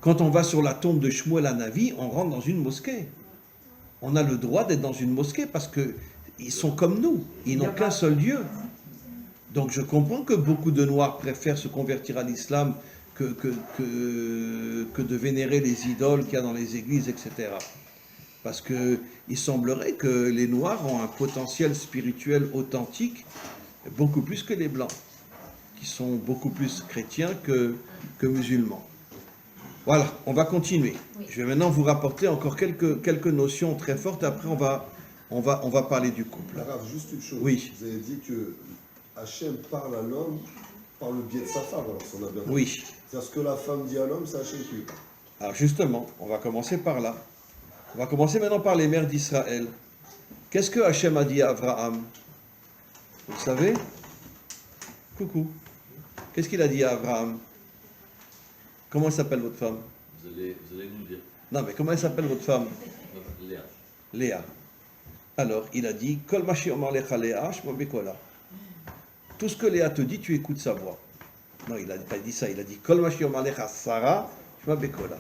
[SPEAKER 1] Quand on va sur la tombe de Shmuel à Navi, on rentre dans une mosquée. On a le droit d'être dans une mosquée parce qu'ils sont comme nous, ils n'ont qu'un seul Dieu. Donc je comprends que beaucoup de Noirs préfèrent se convertir à l'islam que de vénérer les idoles qu'il y a dans les églises, etc. Parce qu'il semblerait que les Noirs ont un potentiel spirituel authentique beaucoup plus que les Blancs, qui sont beaucoup plus chrétiens que musulmans. Voilà, on va continuer.
[SPEAKER 6] Oui.
[SPEAKER 1] Je vais maintenant vous rapporter encore quelques notions très fortes. Après, on va parler du couple.
[SPEAKER 5] Arabe, juste une chose.
[SPEAKER 1] Oui.
[SPEAKER 5] Vous avez dit que Hachem parle à l'homme par le biais de sa femme, alors si on a bien compris.
[SPEAKER 1] Oui.
[SPEAKER 5] C'est-à-dire ce que la femme dit à l'homme, c'est Hachem qui lui parle.
[SPEAKER 1] Alors justement, on va commencer par là. On va commencer maintenant par les mères d'Israël. Qu'est-ce que Hachem a dit à Abraham? Vous le savez? Coucou. Qu'est-ce qu'il a dit à Abraham? Comment s'appelle votre femme?
[SPEAKER 8] Vous allez nous dire.
[SPEAKER 1] Non, mais comment elle s'appelle votre femme?
[SPEAKER 8] Léa.
[SPEAKER 1] Léa. Alors, il a dit, Kol ma she'omar lecha Léa, shmo bekola. Tout ce que Léa te dit, tu écoutes sa voix. Non, il n'a pas dit ça, il a dit, Kol ma she'omar lecha Sarah, shmo bekola.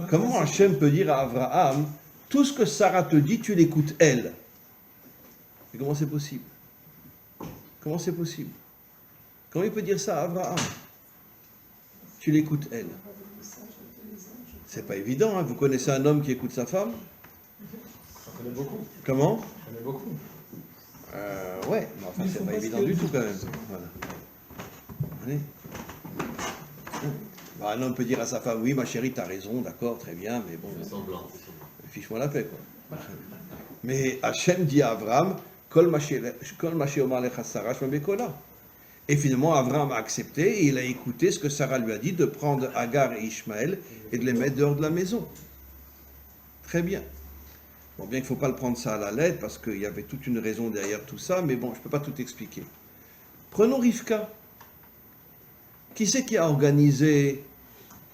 [SPEAKER 1] Comment Hachem peut dire à Abraham, tout ce que Sarah te dit, tu l'écoutes elle? Mais comment c'est possible? Comment c'est possible? Comment il peut dire ça à Abraham? Tu l'écoutes, elle. C'est pas évident, hein. Vous connaissez un homme qui écoute sa femme?
[SPEAKER 4] J'en connais beaucoup.
[SPEAKER 1] Comment?
[SPEAKER 4] J'en connais beaucoup.
[SPEAKER 1] Ouais, mais enfin, c'est pas évident du tout quand même. Voilà. Allez. Bah, un homme peut dire à sa femme, oui, ma chérie, t'as raison, d'accord, très bien, mais bon,
[SPEAKER 8] C'est semblant.
[SPEAKER 1] fiche-moi la paix, quoi. Mais Hachem dit à Abraham, Kol ma she'omar lecha Sarah shma bekola. Et finalement, Abraham a accepté et il a écouté ce que Sarah lui a dit de prendre Agar et Ishmaël et de les mettre dehors de la maison. Très bien. Bon, bien qu'il ne faut pas le prendre ça à la lettre parce qu'il y avait toute une raison derrière tout ça, mais bon, je ne peux pas tout expliquer. Prenons Rivka. Qui c'est qui a organisé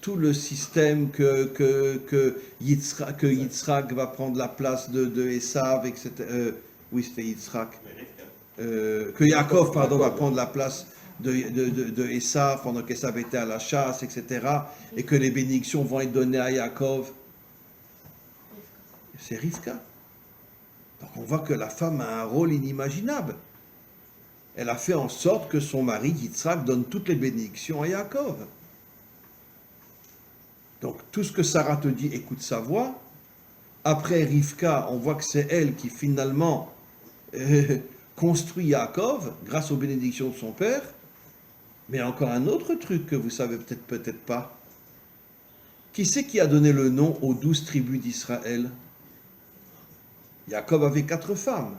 [SPEAKER 1] tout le système que Yitzhak va prendre la place de Esav, etc. Oui, c'était Yitzhak. Que Yaakov, pardon, va prendre la place de Esav pendant qu'Esav était à la chasse, etc. Et que les bénédictions vont être données à Yaakov. C'est Rivka. Donc on voit que la femme a un rôle inimaginable. Elle a fait en sorte que son mari, Yitzhak, donne toutes les bénédictions à Yaakov. Donc tout ce que Sarah te dit, écoute sa voix. Après Rivka, on voit que c'est elle qui finalement construit Yaakov grâce aux bénédictions de son père. Mais encore un autre truc que vous savez peut-être pas. Qui c'est qui a donné le nom aux 12 tribus d'Israël? Yaakov avait 4 femmes.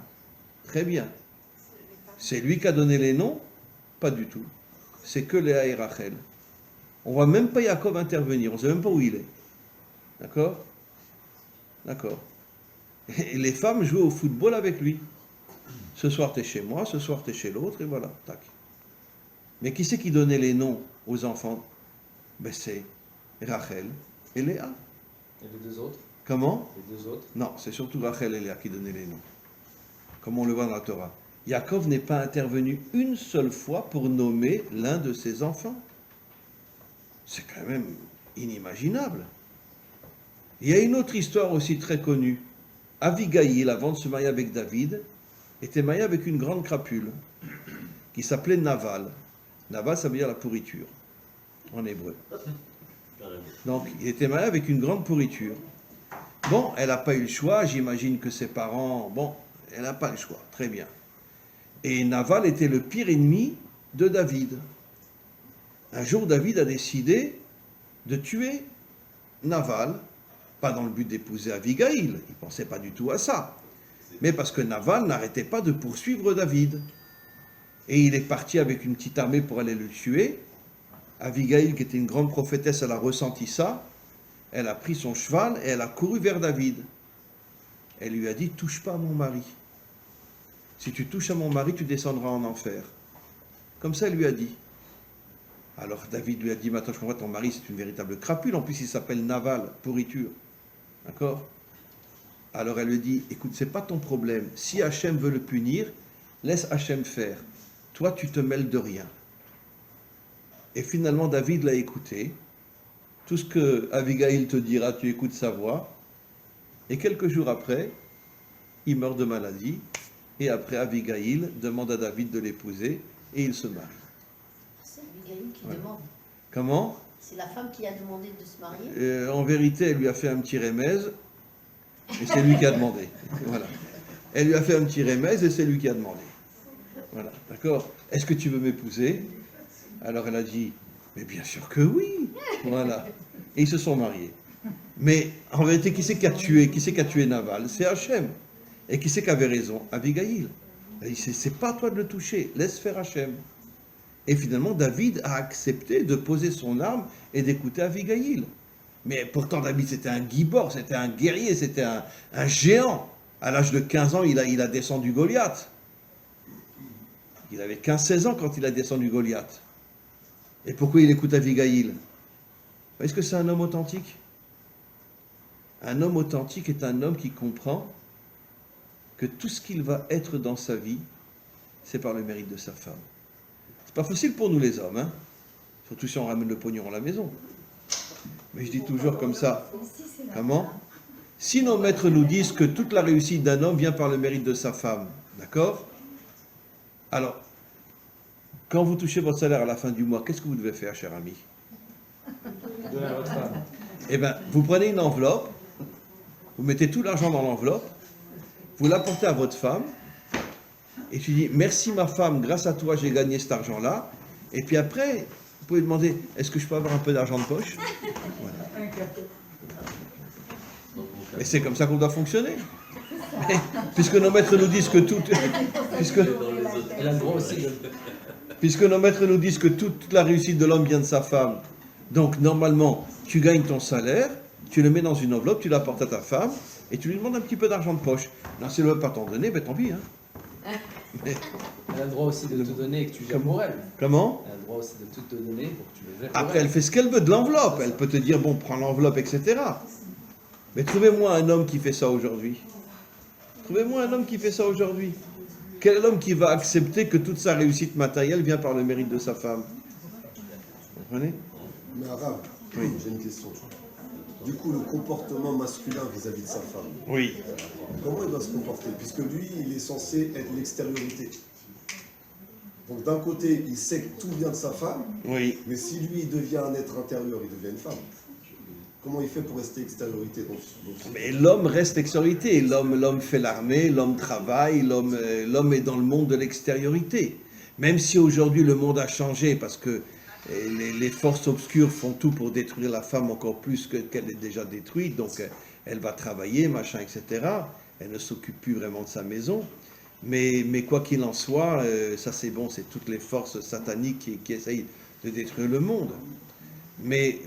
[SPEAKER 1] Très bien. C'est lui qui a donné les noms? Pas du tout. C'est que Léa et Rachel. On ne voit même pas Yaakov intervenir. On ne sait même pas où il est. D'accord? D'accord. Et les femmes jouaient au football avec lui. Ce soir, tu es chez moi, ce soir, tu es chez l'autre, et voilà. Tac. Mais qui c'est qui donnait les noms aux enfants? Ben, c'est Rachel et Léa.
[SPEAKER 4] Et les 2 autres?
[SPEAKER 1] Comment?
[SPEAKER 4] Les 2 autres?
[SPEAKER 1] Non, c'est surtout Rachel et Léa qui donnaient les noms. Comme on le voit dans la Torah. Yaakov n'est pas intervenu une seule fois pour nommer l'un de ses enfants. C'est quand même inimaginable. Il y a une autre histoire aussi très connue. Abigail, avant de se marier avec David, était mariée avec une grande crapule qui s'appelait Naval. Naval, ça veut dire la pourriture, en hébreu. Donc, il était marié avec une grande pourriture. Bon, elle n'a pas eu le choix, j'imagine que ses parents... Bon, elle n'a pas le choix, très bien. Et Naval était le pire ennemi de David. Un jour, David a décidé de tuer Naval, pas dans le but d'épouser Abigail, il ne pensait pas du tout à ça, mais parce que Naval n'arrêtait pas de poursuivre David. Et il est parti avec une petite armée pour aller le tuer. Abigail, qui était une grande prophétesse, elle a ressenti ça. Elle a pris son cheval et elle a couru vers David. Elle lui a dit, touche pas à mon mari. Si tu touches à mon mari, tu descendras en enfer. Comme ça, elle lui a dit. Alors David lui a dit, maintenant je comprends, ton mari c'est une véritable crapule, en plus il s'appelle Naval, pourriture. D'accord? Alors elle lui dit, écoute, c'est pas ton problème. Si Hachem veut le punir, laisse Hachem faire. Toi, tu te mêles de rien. Et finalement, David l'a écouté. Tout ce que Abigail te dira, tu écoutes sa voix. Et quelques jours après, il meurt de maladie. Et après, Abigail demande à David de l'épouser. Et ils se marient.
[SPEAKER 10] C'est Abigail qui
[SPEAKER 1] Ouais.
[SPEAKER 10] demande.
[SPEAKER 1] Comment?
[SPEAKER 10] C'est la femme qui a demandé de se marier.
[SPEAKER 1] En vérité, elle lui a fait un petit remèze. Et c'est lui qui a demandé. Voilà. Elle lui a fait un petit remèze et c'est lui qui a demandé. Voilà, d'accord? Est-ce que tu veux m'épouser? Alors elle a dit, mais bien sûr que oui. Voilà. Et ils se sont mariés. Mais en vérité, qui c'est qui a tué Naval? C'est Hachem. Et qui c'est qui avait raison? Abigail. Elle dit, c'est pas à toi de le toucher, laisse faire Hachem. Et finalement, David a accepté de poser son arme et d'écouter Abigail. Mais pourtant, David, c'était un gibor, c'était un guerrier, c'était un géant. À l'âge de 15 ans, il a descendu Goliath. Il avait 15-16 ans quand il a descendu Goliath. Et pourquoi il écoute Abigail? Est-ce que c'est un homme authentique? Un homme authentique est un homme qui comprend que tout ce qu'il va être dans sa vie, c'est par le mérite de sa femme. C'est pas facile pour nous les hommes, hein? Surtout si on ramène le pognon à la maison. Mais je dis toujours comme ça. Comment? Si nos maîtres nous disent que toute la réussite d'un homme vient par le mérite de sa femme, D'accord? Alors, quand vous touchez votre salaire à la fin du mois, qu'est-ce que vous devez faire, cher ami?
[SPEAKER 4] Donner à votre femme.
[SPEAKER 1] Eh bien, vous prenez une enveloppe, vous mettez tout l'argent dans l'enveloppe, vous l'apportez à votre femme, et tu dis, merci ma femme, grâce à toi j'ai gagné cet argent-là. Et puis après, vous pouvez demander, est-ce que je peux avoir un peu d'argent de poche? Voilà. Et c'est comme ça qu'on doit fonctionner. Puisque nos maîtres nous disent que tout...
[SPEAKER 4] Il a le droit aussi de...
[SPEAKER 1] Puisque nos maîtres nous disent que toute la réussite de l'homme vient de sa femme. Donc normalement, tu gagnes ton salaire, tu le mets dans une enveloppe, tu l'apportes à ta femme, et tu lui demandes un petit peu d'argent de poche. Non, si elle ne veut pas t'en donner, ben tant pis. Hein. Mais,
[SPEAKER 4] Elle a le droit aussi de te donner et que tu gères pour elle.
[SPEAKER 1] comment?
[SPEAKER 4] Elle a le droit aussi de tout te donner pour que tu le gères pour
[SPEAKER 1] Après,
[SPEAKER 4] elle.
[SPEAKER 1] elle fait ce qu'elle veut de l'enveloppe. Elle peut te dire, bon, prends l'enveloppe, etc. Mais trouvez-moi un homme qui fait ça aujourd'hui. Trouvez-moi un homme qui fait ça aujourd'hui. Quel est l'homme qui va accepter que toute sa réussite matérielle vient par le mérite de sa femme? Vous comprenez?
[SPEAKER 5] Mais Arabe,
[SPEAKER 1] Oui.
[SPEAKER 5] j'ai une question. Du coup, le comportement masculin vis-à-vis de sa femme,
[SPEAKER 1] Oui.
[SPEAKER 5] comment il doit se comporter? Puisque lui, il est censé être l'extériorité. Donc d'un côté, il sait que tout vient de sa femme,
[SPEAKER 1] Oui.
[SPEAKER 5] mais si lui, il devient un être intérieur, il devient une femme. Comment il fait pour rester extériorité? Donc,
[SPEAKER 1] Mais l'homme reste extériorité. L'homme fait l'armée, l'homme travaille, l'homme est dans le monde de l'extériorité. Même si aujourd'hui le monde a changé parce que les forces obscures font tout pour détruire la femme encore plus qu'elle est déjà détruite, donc elle va travailler, machin, etc. Elle ne s'occupe plus vraiment de sa maison. Mais quoi qu'il en soit, ça c'est bon, c'est toutes les forces sataniques qui essayent de détruire le monde. Mais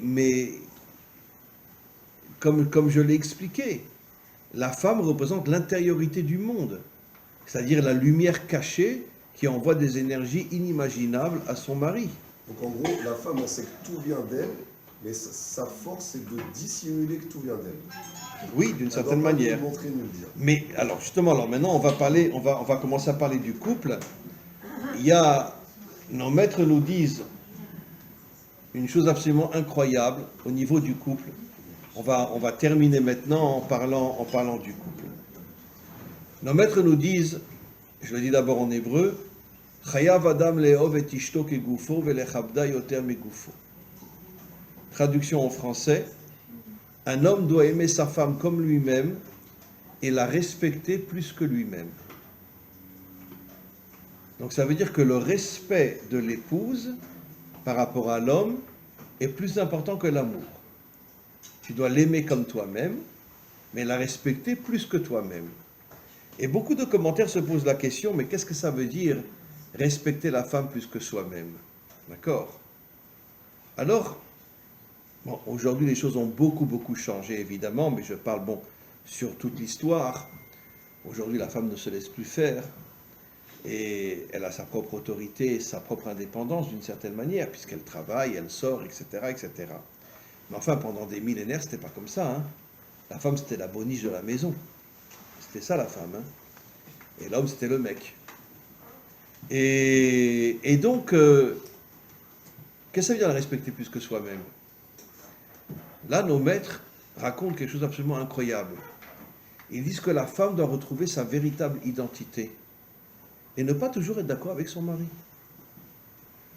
[SPEAKER 1] comme je l'ai expliqué, la femme représente l'intériorité du monde, c'est-à-dire la lumière cachée qui envoie des énergies inimaginables à son mari.
[SPEAKER 5] Donc en gros, la femme, elle sait que tout vient d'elle, mais sa force, c'est de dissimuler que tout vient d'elle.
[SPEAKER 1] Oui, d'une certaine manière.
[SPEAKER 5] Nous montrer, nous le dire.
[SPEAKER 1] Mais alors justement, alors maintenant on va commencer à parler du couple. Il y a, nos maîtres nous disent une chose absolument incroyable au niveau du couple. On va terminer maintenant en parlant du couple. Nos maîtres nous disent, je le dis d'abord en hébreu, Chayav Adam le'ov et ishto kegufo velechabda yoter megufo. Traduction en français, un homme doit aimer sa femme comme lui-même et la respecter plus que lui-même. Donc ça veut dire que le respect de l'épouse par rapport à l'homme est plus important que l'amour. Tu dois l'aimer comme toi-même, mais la respecter plus que toi-même. Et beaucoup de commentaires se posent la question, mais qu'est-ce que ça veut dire respecter la femme plus que soi-même? D'accord? Alors, bon, aujourd'hui les choses ont beaucoup changé évidemment, mais je parle sur toute l'histoire. Aujourd'hui la femme ne se laisse plus faire, et elle a sa propre autorité, sa propre indépendance d'une certaine manière, puisqu'elle travaille, elle sort, etc., etc. Mais enfin, pendant des millénaires, c'était pas comme ça. Hein. La femme, c'était la boniche de la maison. C'était ça, la femme. Hein. Et l'homme, c'était le mec. Et donc, qu'est-ce que ça veut dire la respecter plus que soi-même? Là, nos maîtres racontent quelque chose d'absolument incroyable. Ils disent que la femme doit retrouver sa véritable identité et ne pas toujours être d'accord avec son mari.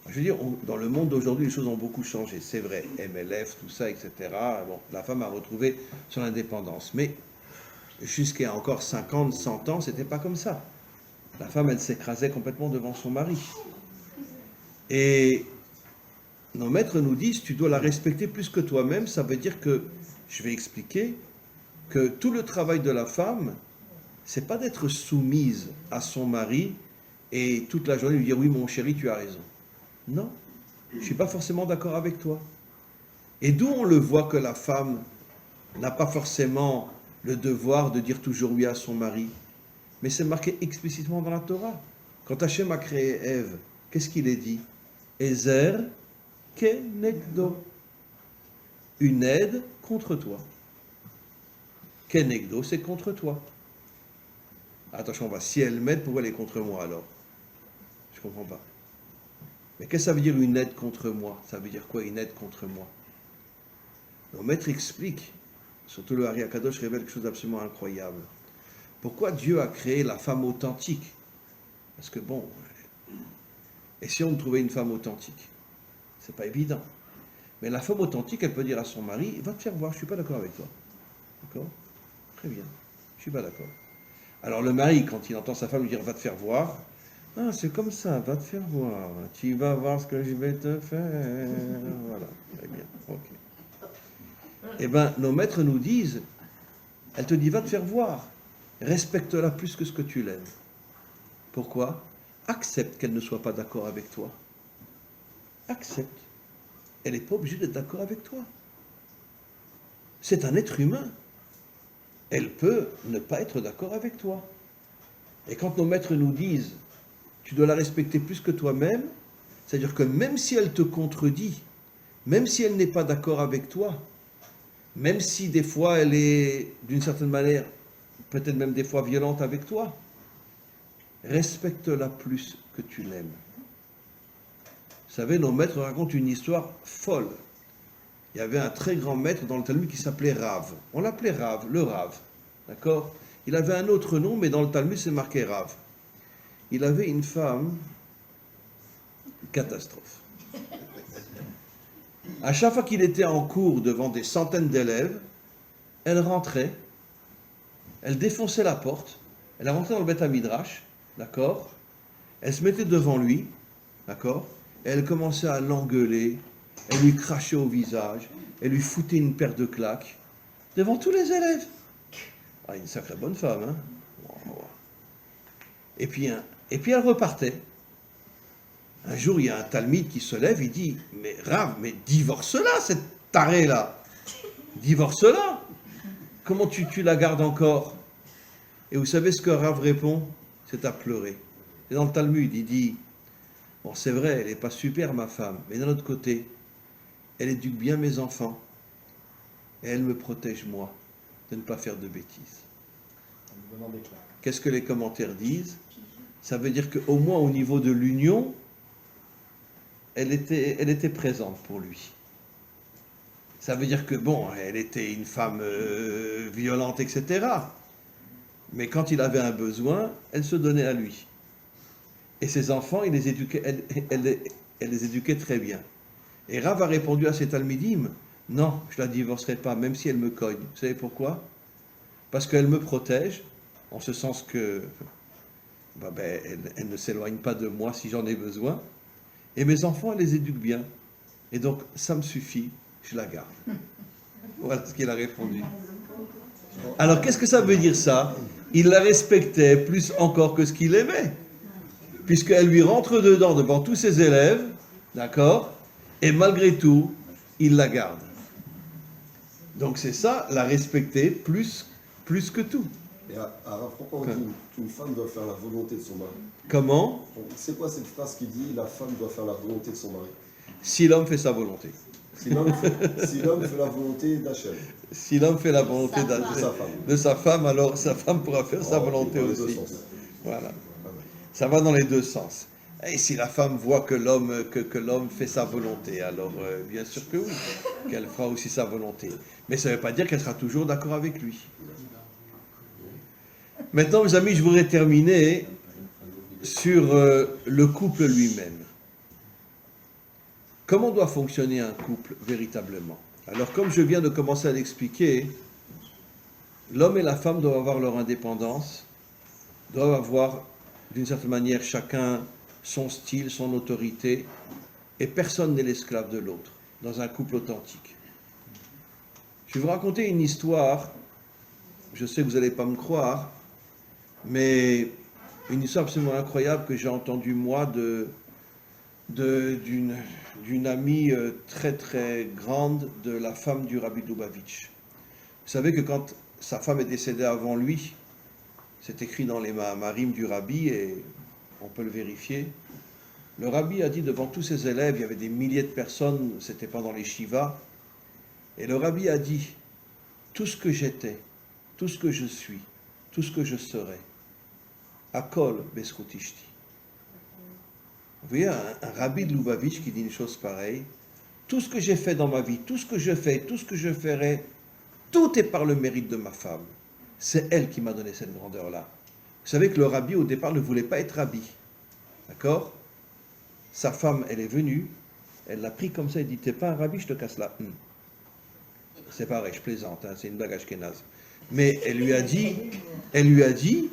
[SPEAKER 1] Je veux dire, dans le monde d'aujourd'hui, les choses ont beaucoup changé. C'est vrai, MLF, tout ça, etc. Bon, la femme a retrouvé son indépendance. Mais jusqu'à encore 50, 100 ans, c'était pas comme ça. La femme, elle s'écrasait complètement devant son mari. Et nos maîtres nous disent, tu dois la respecter plus que toi-même. Ça veut dire que, je vais expliquer, que tout le travail de la femme, c'est pas d'être soumise à son mari et toute la journée lui dire, oui, mon chéri, tu as raison. Non, je ne suis pas forcément d'accord avec toi. Et d'où on le voit que la femme n'a pas forcément le devoir de dire toujours oui à son mari. Mais c'est marqué explicitement dans la Torah. Quand Hachem a créé Ève, qu'est-ce qu'il est dit? Ezer kenegdo. Une aide contre toi. Kenegdo, c'est contre toi. Attention, si elle m'aide, pourquoi elle est contre moi alors? Je ne comprends pas. Mais qu'est-ce que ça veut dire une aide contre moi? Ça veut dire quoi une aide contre moi? Nos maîtres expliquent, surtout le Hari Akadosh révèle quelque chose d'absolument incroyable. Pourquoi Dieu a créé la femme authentique Parce que bon, et si on trouvait une femme authentique? C'est pas évident. Mais la femme authentique, elle peut dire à son mari, va te faire voir, je suis pas d'accord avec toi. D'accord? Très bien, je suis pas d'accord. Alors le mari, quand il entend sa femme lui dire, va te faire voir, ah, c'est comme ça, va te faire voir, tu vas voir ce que je vais te faire. Voilà, très bien, ok. Eh bien, nos maîtres nous disent, elle te dit, va te faire voir, respecte-la plus que ce que tu l'aimes. Pourquoi? Accepte qu'elle ne soit pas d'accord avec toi. Accepte. Elle n'est pas obligée d'être d'accord avec toi. C'est un être humain. Elle peut ne pas être d'accord avec toi. Et quand nos maîtres nous disent, tu dois la respecter plus que toi-même, c'est-à-dire que même si elle te contredit, même si elle n'est pas d'accord avec toi, même si des fois elle est d'une certaine manière, peut-être même des fois violente avec toi, respecte-la plus que tu l'aimes. Vous savez, nos maîtres racontent une histoire folle. Il y avait un très grand maître dans le Talmud qui s'appelait Rav. On l'appelait Rav, le Rav. D'accord? Il avait un autre nom, mais dans le Talmud, c'est marqué Rav. Il avait une femme, catastrophe. À chaque fois qu'il était en cours devant des centaines d'élèves, elle rentrait, elle défonçait la porte, elle rentrait dans le Beth Midrash, d'accord? Elle se mettait devant lui, d'accord? Et elle commençait à l'engueuler, elle lui crachait au visage, elle lui foutait une paire de claques, devant tous les élèves. Ah, une sacrée bonne femme, hein? Et puis elle repartait. Un jour, il y a un talmide qui se lève, il dit, mais Rav, mais divorce-la, cette tarée-là. Divorce-la. Comment tu la gardes encore? Et vous savez ce que Rav répond? C'est à pleurer. C'est dans le Talmud, il dit, bon, c'est vrai, elle n'est pas super, ma femme, mais d'un autre côté, elle éduque bien mes enfants, et elle me protège, moi, de ne pas faire de bêtises. Qu'est-ce que les commentaires disent? Ça veut dire qu'au moins au niveau de l'union, elle était présente pour lui. Ça veut dire que, bon, elle était une femme violente, etc. Mais quand il avait un besoin, elle se donnait à lui. Et ses enfants, il les éduquait, elle les éduquait très bien. Et Rav a répondu à cet talmidim, non, je ne la divorcerai pas, même si elle me cogne. Vous savez pourquoi? Parce qu'elle me protège, en ce sens que elle ne s'éloigne pas de moi si j'en ai besoin. Et mes enfants, elle les éduque bien. Et donc, ça me suffit, je la garde. Voilà ce qu'il a répondu. Alors, qu'est-ce que ça veut dire ça? Il la respectait plus encore que ce qu'il aimait. Puisqu'elle lui rentre dedans devant tous ses élèves, d'accord? Et malgré tout, il la garde. Donc c'est ça, la respecter plus que tout.
[SPEAKER 5] Et à pourquoi on dit qu'une femme doit faire la volonté de son mari?
[SPEAKER 1] Comment?
[SPEAKER 5] C'est quoi cette phrase qui dit la femme doit faire la volonté de son mari?
[SPEAKER 1] Si l'homme fait sa volonté.
[SPEAKER 5] Si l'homme fait la volonté d'Hachem.
[SPEAKER 1] Si l'homme fait la volonté de sa femme, alors sa femme pourra faire sa volonté aussi. Voilà. Ça va dans les deux sens. Et si la femme voit que l'homme fait sa volonté, alors bien sûr que oui, qu'elle fera aussi sa volonté. Mais ça ne veut pas dire qu'elle sera toujours d'accord avec lui. Maintenant, mes amis, je voudrais terminer sur le couple lui-même. Comment doit fonctionner un couple véritablement? Alors, comme je viens de commencer à l'expliquer, l'homme et la femme doivent avoir leur indépendance, doivent avoir d'une certaine manière chacun son style, son autorité, et personne n'est l'esclave de l'autre, dans un couple authentique. Je vais vous raconter une histoire, je sais que vous n'allez pas me croire, mais une histoire absolument incroyable que j'ai entendue moi d'une amie très très grande de la femme du Rabbi Lubavitch. Vous savez que quand sa femme est décédée avant lui, c'est écrit dans les Maharim du Rabbi et on peut le vérifier, le Rabbi a dit devant tous ses élèves, il y avait des milliers de personnes, c'était pendant les Shivas, et le Rabbi a dit, tout ce que j'étais, tout ce que je suis, tout ce que je serai, Akol Beskutishti. Vous voyez, un Rabbi de Lubavitch qui dit une chose pareille, tout ce que j'ai fait dans ma vie, tout ce que je fais, tout ce que je ferai, tout est par le mérite de ma femme. C'est elle qui m'a donné cette grandeur-là. Vous savez que le Rabbi, au départ, ne voulait pas être Rabbi. D'accord? Sa femme, elle est venue, elle l'a pris comme ça, elle dit, t'es pas un rabbi, je te casse la... C'est pareil, je plaisante, hein, c'est une blague ashkénaze. Mais elle lui a dit,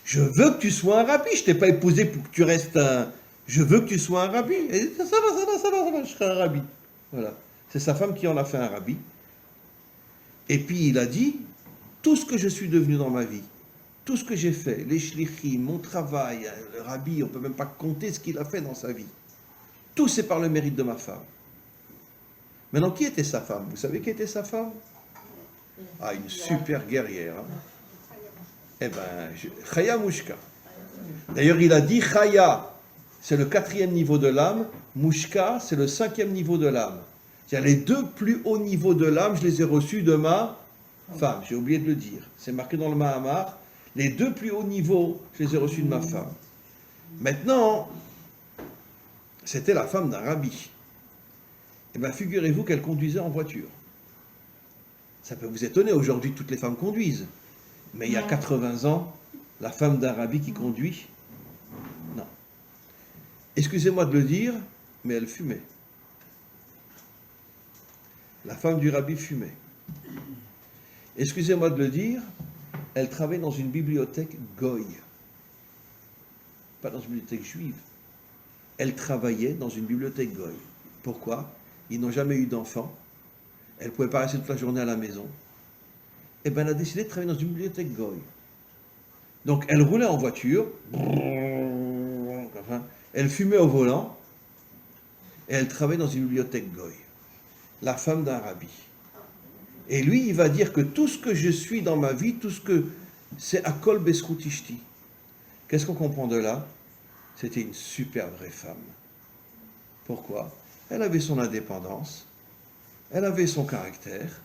[SPEAKER 1] je veux que tu sois un rabbi, je t'ai pas épousé pour que tu restes un... Je veux que tu sois un rabbi. Et ça va, je serai un rabbi. Voilà. C'est sa femme qui en a fait un rabbi. Et puis il a dit, tout ce que je suis devenu dans ma vie, tout ce que j'ai fait, les shlichim, mon travail, le rabbi, on ne peut même pas compter ce qu'il a fait dans sa vie. Tout c'est par le mérite de ma femme. Maintenant, qui était sa femme? Vous savez qui était sa femme? Ah, une super guerrière. Hein. Eh bien, Chaya Mouchka. D'ailleurs, il a dit Chaya, c'est le 4e niveau de l'âme, Mouchka, c'est le 5e niveau de l'âme. C'est-à-dire les 2 plus hauts niveaux de l'âme, je les ai reçus de ma femme. J'ai oublié de le dire. C'est marqué dans le Mahamar. Les 2 plus hauts niveaux, je les ai reçus de ma femme. Maintenant, c'était la femme d'un rabbi. Eh bien, figurez-vous qu'elle conduisait en voiture. Ça peut vous étonner, aujourd'hui, toutes les femmes conduisent. Mais il y a 80 ans, la femme d'un rabbi qui conduit, non. Excusez-moi de le dire, mais elle fumait. La femme du rabbi fumait. Excusez-moi de le dire, elle travaillait dans une bibliothèque goy. Pas dans une bibliothèque juive. Elle travaillait dans une bibliothèque goy. Pourquoi? Ils n'ont jamais eu d'enfants. Elle ne pouvait pas rester toute la journée à la maison. Et bien, elle a décidé de travailler dans une bibliothèque goy. Donc, elle roulait en voiture. Enfin, elle fumait au volant. Et elle travaillait dans une bibliothèque goy. La femme d'un rabbi. Et lui, il va dire que tout ce que je suis dans ma vie, tout ce que c'est Akol Beskut Ishti. Qu'est-ce qu'on comprend de là? C'était une super vraie femme. Pourquoi? Elle avait son indépendance, elle avait son caractère,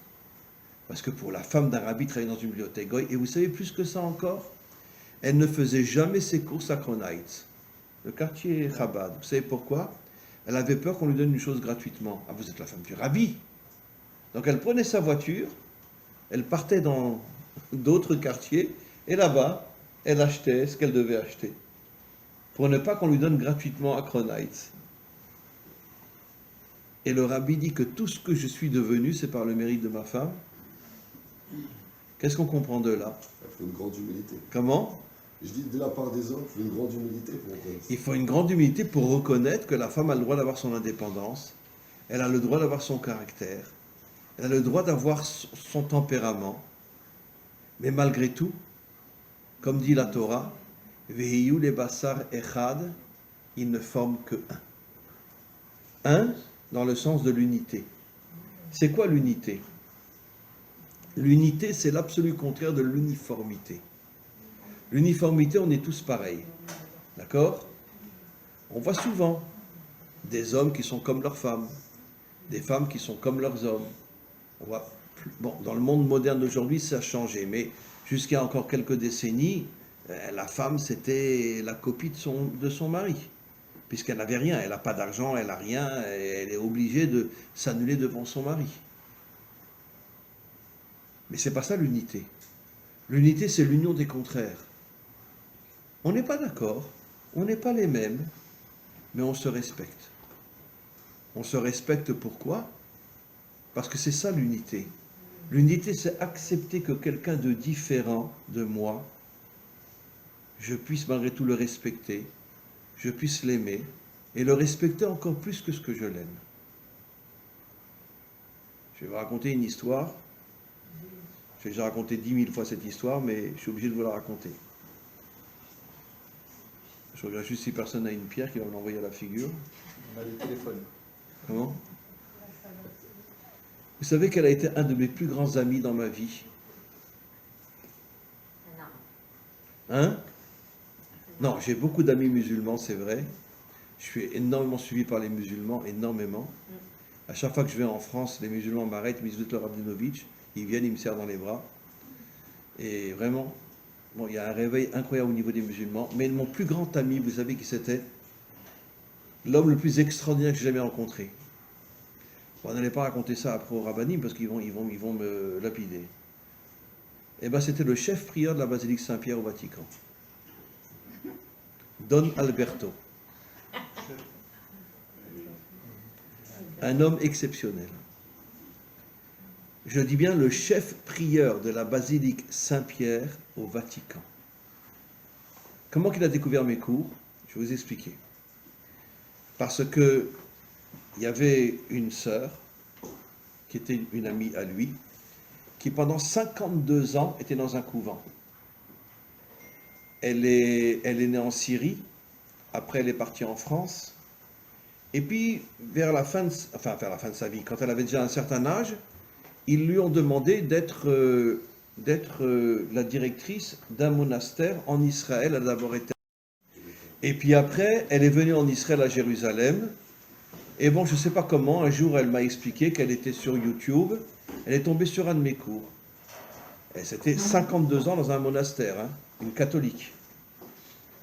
[SPEAKER 1] parce que pour la femme d'un rabbi travailler dans une bibliothèque goy, et vous savez plus que ça encore, elle ne faisait jamais ses courses à Kronheitz, le quartier Chabad. Vous savez pourquoi? Elle avait peur qu'on lui donne une chose gratuitement. Ah, vous êtes la femme du rabbi. Donc elle prenait sa voiture, elle partait dans d'autres quartiers, et là-bas, elle achetait ce qu'elle devait acheter, pour ne pas qu'on lui donne gratuitement à Kronheitz. Et le rabbi dit que tout ce que je suis devenu, c'est par le mérite de ma femme. Qu'est-ce qu'on comprend de là?
[SPEAKER 5] Il faut une grande humilité.
[SPEAKER 1] Comment?
[SPEAKER 5] Je dis, de la part des hommes, il faut une grande humilité pour reconnaître.
[SPEAKER 1] Il faut une grande humilité pour reconnaître que la femme a le droit d'avoir son indépendance, elle a le droit d'avoir son caractère, elle a le droit d'avoir son tempérament, mais malgré tout, comme dit la Torah, Vehiyu le basar echad, ils ne forment que un. Un, dans le sens de l'unité. C'est quoi l'unité? L'unité, c'est l'absolu contraire de l'uniformité. L'uniformité, on est tous pareils. D'accord? On voit souvent des hommes qui sont comme leurs femmes, des femmes qui sont comme leurs hommes. On voit, bon, dans le monde moderne d'aujourd'hui, ça a changé, mais jusqu'à encore quelques décennies, la femme, c'était la copie de son mari. Puisqu'elle n'avait rien, elle n'a pas d'argent, elle n'a rien, elle est obligée de s'annuler devant son mari. Mais c'est pas ça l'unité. L'unité, c'est l'union des contraires. On n'est pas d'accord, on n'est pas les mêmes, mais on se respecte. On se respecte pourquoi? Parce que c'est ça l'unité. L'unité, c'est accepter que quelqu'un de différent de moi, je puisse malgré tout le respecter, je puisse l'aimer, et le respecter encore plus que ce que je l'aime. Je vais vous raconter une histoire. J'ai déjà raconté 10 000 fois cette histoire, mais je suis obligé de vous la raconter. Je regarde juste si personne n'a une pierre qui va me l'envoyer à la figure.
[SPEAKER 4] On a le téléphone.
[SPEAKER 1] Comment? Vous savez quel a été un de mes plus grands amis dans ma vie? Hein? Non, j'ai beaucoup d'amis musulmans, c'est vrai. Je suis énormément suivi par les musulmans, énormément. À chaque fois que je vais en France, les musulmans m'arrêtent, ils me disent Rabinovitch, ils viennent, ils me serrent dans les bras. Et vraiment, bon, il y a un réveil incroyable au niveau des musulmans. Mais mon plus grand ami, vous savez qui c'était? L'homme le plus extraordinaire que j'ai jamais rencontré. Bon, on n'allait pas raconter ça après au Rabbanim parce qu'ils vont me lapider. Eh bien, c'était le chef prieur de la basilique Saint-Pierre au Vatican. Don Alberto. un homme exceptionnel. Je dis bien le chef prieur de la basilique Saint-Pierre au Vatican. Comment il a découvert mes cours? Je vais vous expliquer. Parce que il y avait une sœur, qui était une amie à lui, qui pendant 52 ans était dans un couvent. Elle est née en Syrie, après elle est partie en France, et puis vers la fin de sa vie, quand elle avait déjà un certain âge, ils lui ont demandé d'être la directrice d'un monastère en Israël. Elle a d'abord été. Et puis après, elle est venue en Israël à Jérusalem. Et bon, je ne sais pas comment, un jour, elle m'a expliqué qu'elle était sur YouTube. Elle est tombée sur un de mes cours. Et c'était 52 ans dans un monastère, hein, une catholique.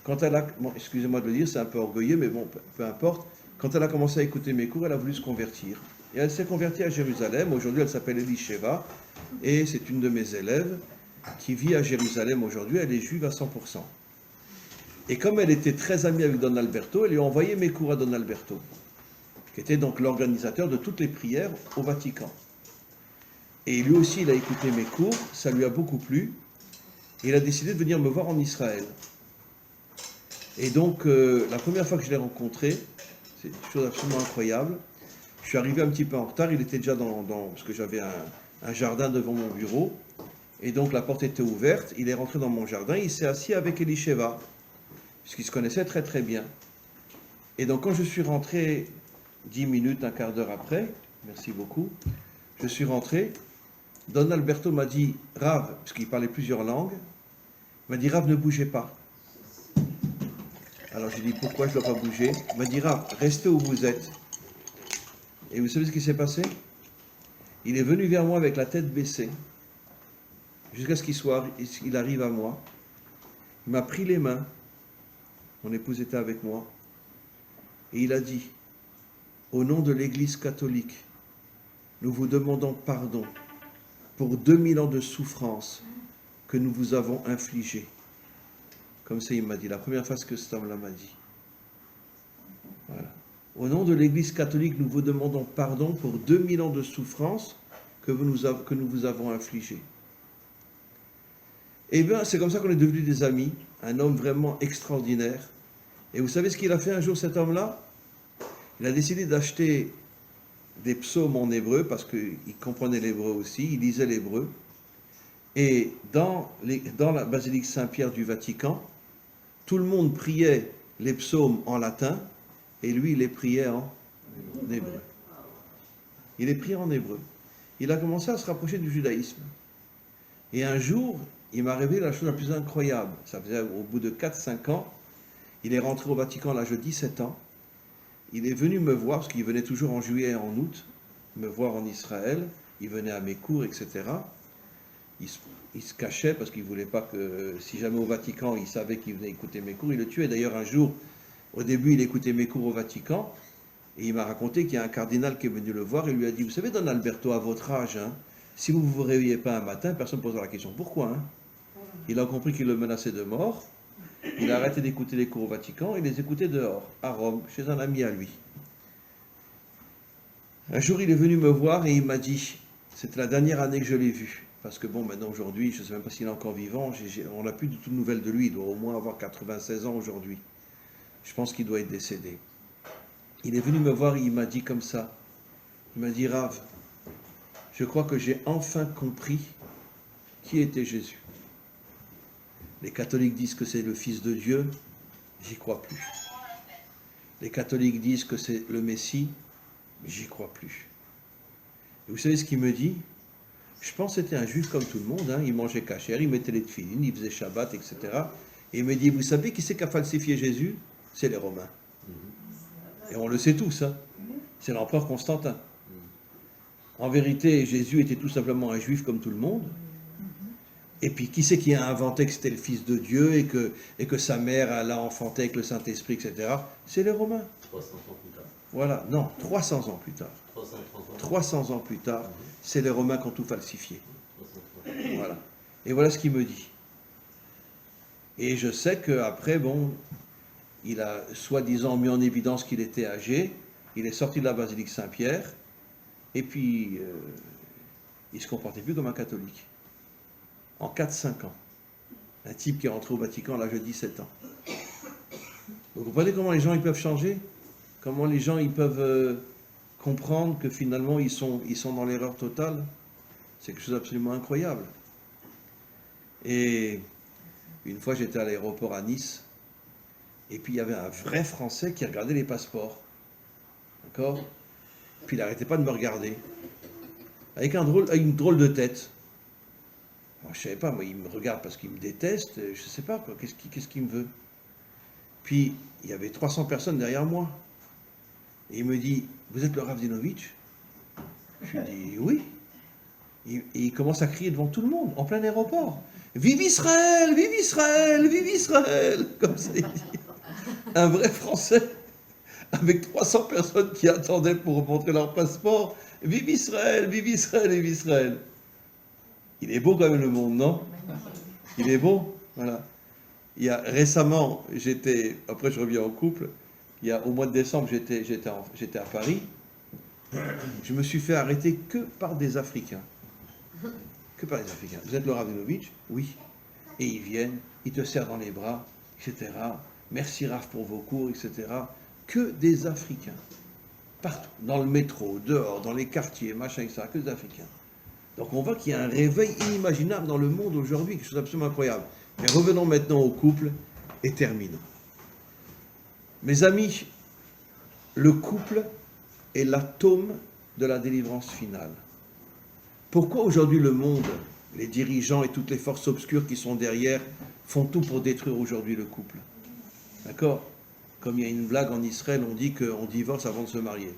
[SPEAKER 1] Quand elle a. Bon, excusez-moi de le dire, c'est un peu orgueilleux, mais bon, peu importe. Quand elle a commencé à écouter mes cours, elle a voulu se convertir. Et elle s'est convertie à Jérusalem. Aujourd'hui, elle s'appelle Elisheva. Et c'est une de mes élèves qui vit à Jérusalem aujourd'hui. Elle est juive à 100%. Et comme elle était très amie avec Don Alberto, elle lui a envoyé mes cours à Don Alberto, qui était donc l'organisateur de toutes les prières au Vatican. Et lui aussi, il a écouté mes cours. Ça lui a beaucoup plu. Et il a décidé de venir me voir en Israël. Et donc, la première fois que je l'ai rencontré, c'est une chose absolument incroyable. Je suis arrivé un petit peu en retard, il était déjà parce que j'avais un jardin devant mon bureau, et donc la porte était ouverte, il est rentré dans mon jardin, il s'est assis avec Elisheva, puisqu'ils se connaissaient très très bien. Et donc quand je suis rentré 10 minutes, un quart d'heure après, merci beaucoup, je suis rentré, Don Alberto m'a dit, Rav, parce qu'il parlait plusieurs langues, il m'a dit, Rav, ne bougez pas. Alors j'ai dit, pourquoi je ne dois pas bouger? Il m'a dit, Rav, restez où vous êtes. Et vous savez ce qui s'est passé? Il est venu vers moi avec la tête baissée, jusqu'à ce qu'il arrive à moi. Il m'a pris les mains, mon épouse était avec moi, et il a dit, au nom de l'Église catholique, nous vous demandons pardon pour 2000 ans de souffrance que nous vous avons infligés. Comme ça, il m'a dit, la première fois que cet homme-là m'a dit. Voilà. Au nom de l'Église catholique, nous vous demandons pardon pour 2000 ans de souffrance que nous vous avons infligés. Eh bien, c'est comme ça qu'on est devenus des amis, un homme vraiment extraordinaire. Et vous savez ce qu'il a fait un jour, cet homme-là? Il a décidé d'acheter des psaumes en hébreu, parce qu'il comprenait l'hébreu aussi, il lisait l'hébreu. Et dans la basilique Saint-Pierre du Vatican, tout le monde priait les psaumes en latin, et lui, il les priait en hébreu. Il les priait en hébreu. Il a commencé à se rapprocher du judaïsme. Et un jour, il m'a révélé la chose la plus incroyable. Ça faisait au bout de 4-5 ans, il est rentré au Vatican à l'âge de 17 ans. Il est venu me voir, parce qu'il venait toujours en juillet et en août, me voir en Israël. Il venait à mes cours, etc. Il se cachait parce qu'il ne voulait pas que, si jamais au Vatican, il savait qu'il venait écouter mes cours, il le tuait. D'ailleurs, un jour, au début, il écoutait mes cours au Vatican, et il m'a raconté qu'il y a un cardinal qui est venu le voir et lui a dit, vous savez, Don Alberto, à votre âge, hein, si vous ne vous réveillez pas un matin, personne ne posera la question, pourquoi hein? Il a compris qu'il le menaçait de mort, il a arrêté d'écouter les cours au Vatican et les écoutait dehors, à Rome, chez un ami à lui. Un jour, il est venu me voir et il m'a dit, c'était la dernière année que je l'ai vu, parce que bon, maintenant, aujourd'hui, je ne sais même pas s'il est encore vivant, on n'a plus du tout de nouvelles de lui, il doit au moins avoir 96 ans aujourd'hui. Je pense qu'il doit être décédé. Il est venu me voir et il m'a dit comme ça. Il m'a dit, Rav, je crois que j'ai enfin compris qui était Jésus. Les catholiques disent que c'est le Fils de Dieu, j'y crois plus. Les catholiques disent que c'est le Messie, j'y crois plus. Et vous savez ce qu'il me dit? Je pense que c'était un juif comme tout le monde, hein. Il mangeait kasher, il mettait les tefilines, il faisait Shabbat, etc. Et il me dit, vous savez qui c'est qui a falsifié Jésus? C'est les Romains. Et on le sait tous, hein. C'est l'empereur Constantin. En vérité, Jésus était tout simplement un juif comme tout le monde. Et puis, qui c'est qui a inventé que c'était le Fils de Dieu et que sa mère l'a enfanté avec le Saint-Esprit, etc. C'est les Romains.
[SPEAKER 8] 300 ans plus tard.
[SPEAKER 1] Voilà, non, 300 ans plus tard. 300 ans plus tard, c'est les Romains qui ont tout falsifié. Voilà. Et voilà ce qu'il me dit. Et je sais qu'après, bon, il a soi-disant mis en évidence qu'il était âgé, il est sorti de la basilique Saint-Pierre, et puis il ne se comportait plus comme un catholique. En 4-5 ans. Un type qui est rentré au Vatican à l'âge de 17 ans. Vous comprenez comment les gens ils peuvent changer? Comment les gens ils peuvent comprendre que finalement ils sont dans l'erreur totale? C'est quelque chose d'absolument incroyable. Et une fois j'étais à l'aéroport à Nice, et puis il y avait un vrai Français qui regardait les passeports. D'accord? Puis il n'arrêtait pas de me regarder. Avec une drôle de tête. Moi, je ne savais pas, moi, il me regarde parce qu'il me déteste, je ne sais pas, quoi, qu'est-ce qu'il me veut? Puis, il y avait 300 personnes derrière moi. Et il me dit, vous êtes le Rav Dinovitch? Je lui dis, oui. Et il commence à crier devant tout le monde, en plein aéroport. Vive Israël, vive Israël, vive Israël! Comme ça, il dit. Un vrai Français, avec 300 personnes qui attendaient pour montrer leur passeport. Vive Israël, vive Israël, vive Israël! Il est beau quand même le monde, non? Il est beau, voilà. Récemment, après je reviens en couple, au mois de décembre, j'étais à Paris, je me suis fait arrêter que par des Africains. Que par des Africains. Vous êtes le Rav Dinovitch? Oui. Et ils viennent, ils te serrent dans les bras, etc. Merci Rav pour vos cours, etc. Que des Africains. Partout, dans le métro, dehors, dans les quartiers, machin, etc. Que des Africains. Donc on voit qu'il y a un réveil inimaginable dans le monde aujourd'hui, quelque chose d'absolument incroyable. Mais revenons maintenant au couple et terminons. Mes amis, le couple est l'atome de la délivrance finale. Pourquoi aujourd'hui le monde, les dirigeants et toutes les forces obscures qui sont derrière font tout pour détruire aujourd'hui le couple? D'accord? Comme il y a une blague en Israël, on dit qu'on divorce avant de se marier.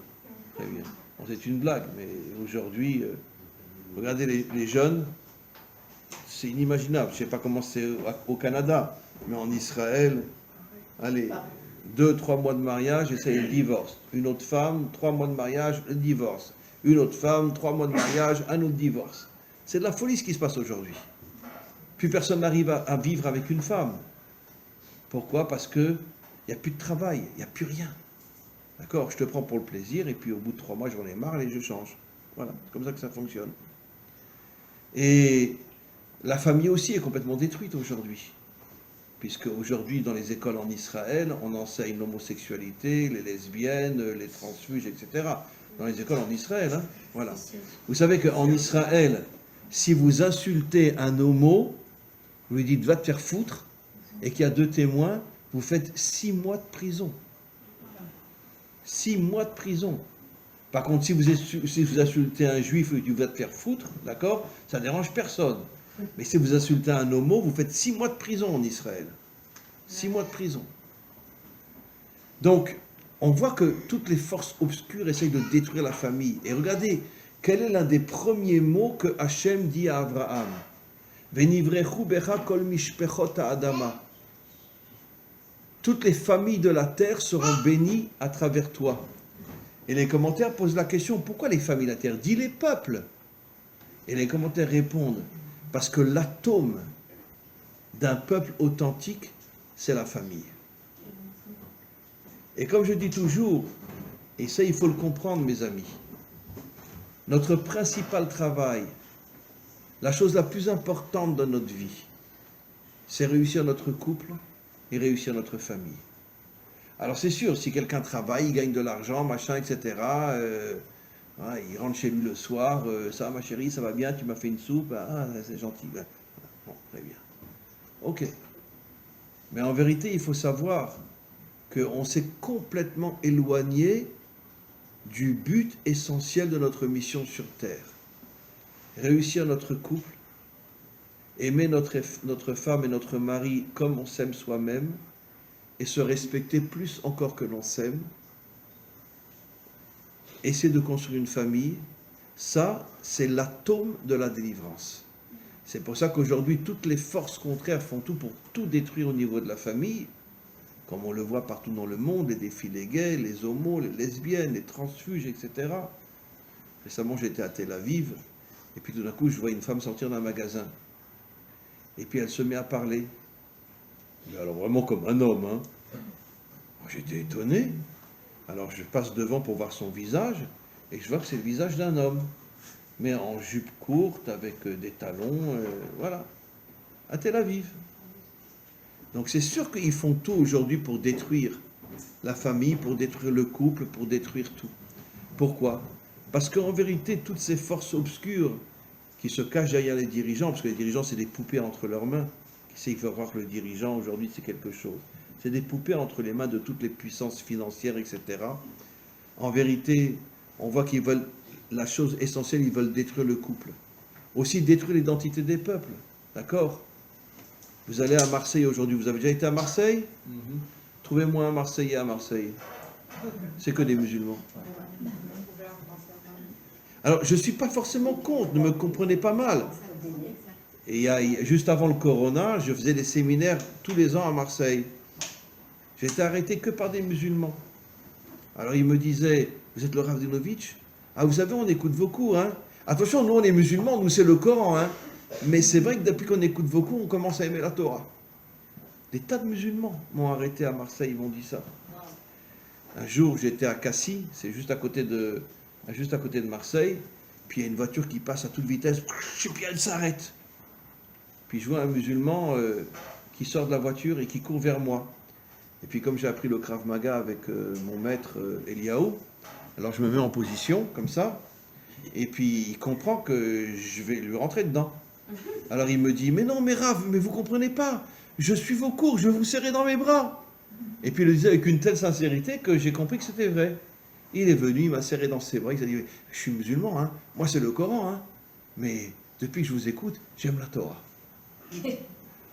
[SPEAKER 1] Très bien. Bon, c'est une blague, mais aujourd'hui... regardez les jeunes, c'est inimaginable. Je ne sais pas comment c'est au Canada, mais en Israël, allez, 2-3 mois de mariage et c'est le divorce. Une autre femme, 3 mois de mariage, le divorce. Une autre femme, 3 mois de mariage, un autre divorce. C'est de la folie ce qui se passe aujourd'hui. Puis personne n'arrive à vivre avec une femme. Pourquoi? Parce qu'il n'y a plus de travail, il n'y a plus rien. D'accord? Je te prends pour le plaisir et puis au bout de 3 mois, j'en ai marre et je change. Voilà, c'est comme ça que ça fonctionne. Et la famille aussi est complètement détruite aujourd'hui. Puisque aujourd'hui, dans les écoles en Israël, on enseigne l'homosexualité, les lesbiennes, les transfuges, etc. Dans les écoles en Israël, hein, voilà. Vous savez qu'en Israël, si vous insultez un homo, vous lui dites « va te faire foutre », et qu'il y a 2 témoins, vous faites 6 mois de prison. 6 mois de prison. Par contre, si vous insultez un juif et que vous te faire foutre, d'accord, ça ne dérange personne. Mais si vous insultez un homo, vous faites 6 mois de prison en Israël. 6 mois de prison. Donc, on voit que toutes les forces obscures essayent de détruire la famille. Et regardez, quel est l'un des premiers mots que Hachem dit à Abraham? Venivrechu becha kol mishpechot ha'adama. Toutes les familles de la terre seront bénies à travers toi. Et les commentaires posent la question, pourquoi les familles de la terre? Dis les peuples. Et les commentaires répondent, parce que l'atome d'un peuple authentique, c'est la famille. Et comme je dis toujours, et ça il faut le comprendre mes amis, notre principal travail, la chose la plus importante dans notre vie, c'est réussir notre couple et réussir notre famille. Alors c'est sûr, si quelqu'un travaille, il gagne de l'argent, machin, etc., il rentre chez lui le soir, ça ma chérie, ça va bien, tu m'as fait une soupe, ah c'est gentil, bon, très bien. Ok. Mais en vérité, il faut savoir qu'on s'est complètement éloigné du but essentiel de notre mission sur Terre. Réussir notre couple, aimer notre femme et notre mari comme on s'aime soi-même, et se respecter plus encore que l'on s'aime, essayer de construire une famille, ça, c'est l'atome de la délivrance. C'est pour ça qu'aujourd'hui, toutes les forces contraires font tout pour tout détruire au niveau de la famille, comme on le voit partout dans le monde, les défilés gays, les homos, les lesbiennes, les transfuges, etc. Récemment, j'étais à Tel Aviv, et puis tout d'un coup, je vois une femme sortir d'un magasin. Et puis elle se met à parler. Mais alors vraiment comme un homme, hein. J'étais étonné. Alors je passe devant pour voir son visage, et je vois que c'est le visage d'un homme, mais en jupe courte, avec des talons, voilà, à Tel Aviv. Donc c'est sûr qu'ils font tout aujourd'hui pour détruire la famille, pour détruire le couple, pour détruire tout. Pourquoi? Parce qu'en vérité, toutes ces forces obscures qui se cachent derrière les dirigeants, parce que les dirigeants, c'est des poupées entre leurs mains. Qui sait, il faut croire que le dirigeant, aujourd'hui, c'est quelque chose. C'est des poupées entre les mains de toutes les puissances financières, etc. En vérité, on voit qu'ils veulent, la chose essentielle, ils veulent détruire le couple. Aussi détruire l'identité des peuples. D'accord? Vous allez à Marseille aujourd'hui, vous avez déjà été à Marseille? Trouvez-moi un Marseillais à Marseille. C'est que des musulmans. Alors, je ne suis pas forcément contre, ne me comprenez pas mal. Et juste avant le corona, je faisais des séminaires tous les ans à Marseille. J'étais arrêté que par des musulmans. Alors, ils me disaient, vous êtes le Rav Dinovitch? Ah, vous savez, on écoute vos cours, hein. Attention, nous, on est musulmans, nous, c'est le Coran, hein. Mais c'est vrai que depuis qu'on écoute vos cours, on commence à aimer la Torah. Des tas de musulmans m'ont arrêté à Marseille, ils m'ont dit ça. Un jour, j'étais à Cassis, c'est juste à côté de Marseille, puis il y a une voiture qui passe à toute vitesse, et puis elle s'arrête. Puis je vois un musulman qui sort de la voiture et qui court vers moi. Et puis comme j'ai appris le Krav Maga avec mon maître Eliaou, alors je me mets en position, comme ça, et puis il comprend que je vais lui rentrer dedans. Alors il me dit, mais non, mais Rav, mais vous comprenez pas, je suis vos cours, je vais vous serrer dans mes bras. Et puis il le disait avec une telle sincérité que j'ai compris que c'était vrai. Il est venu, il m'a serré dans ses bras, il s'est dit, je suis musulman, hein, moi c'est le Coran, hein, mais depuis que je vous écoute, j'aime la Torah.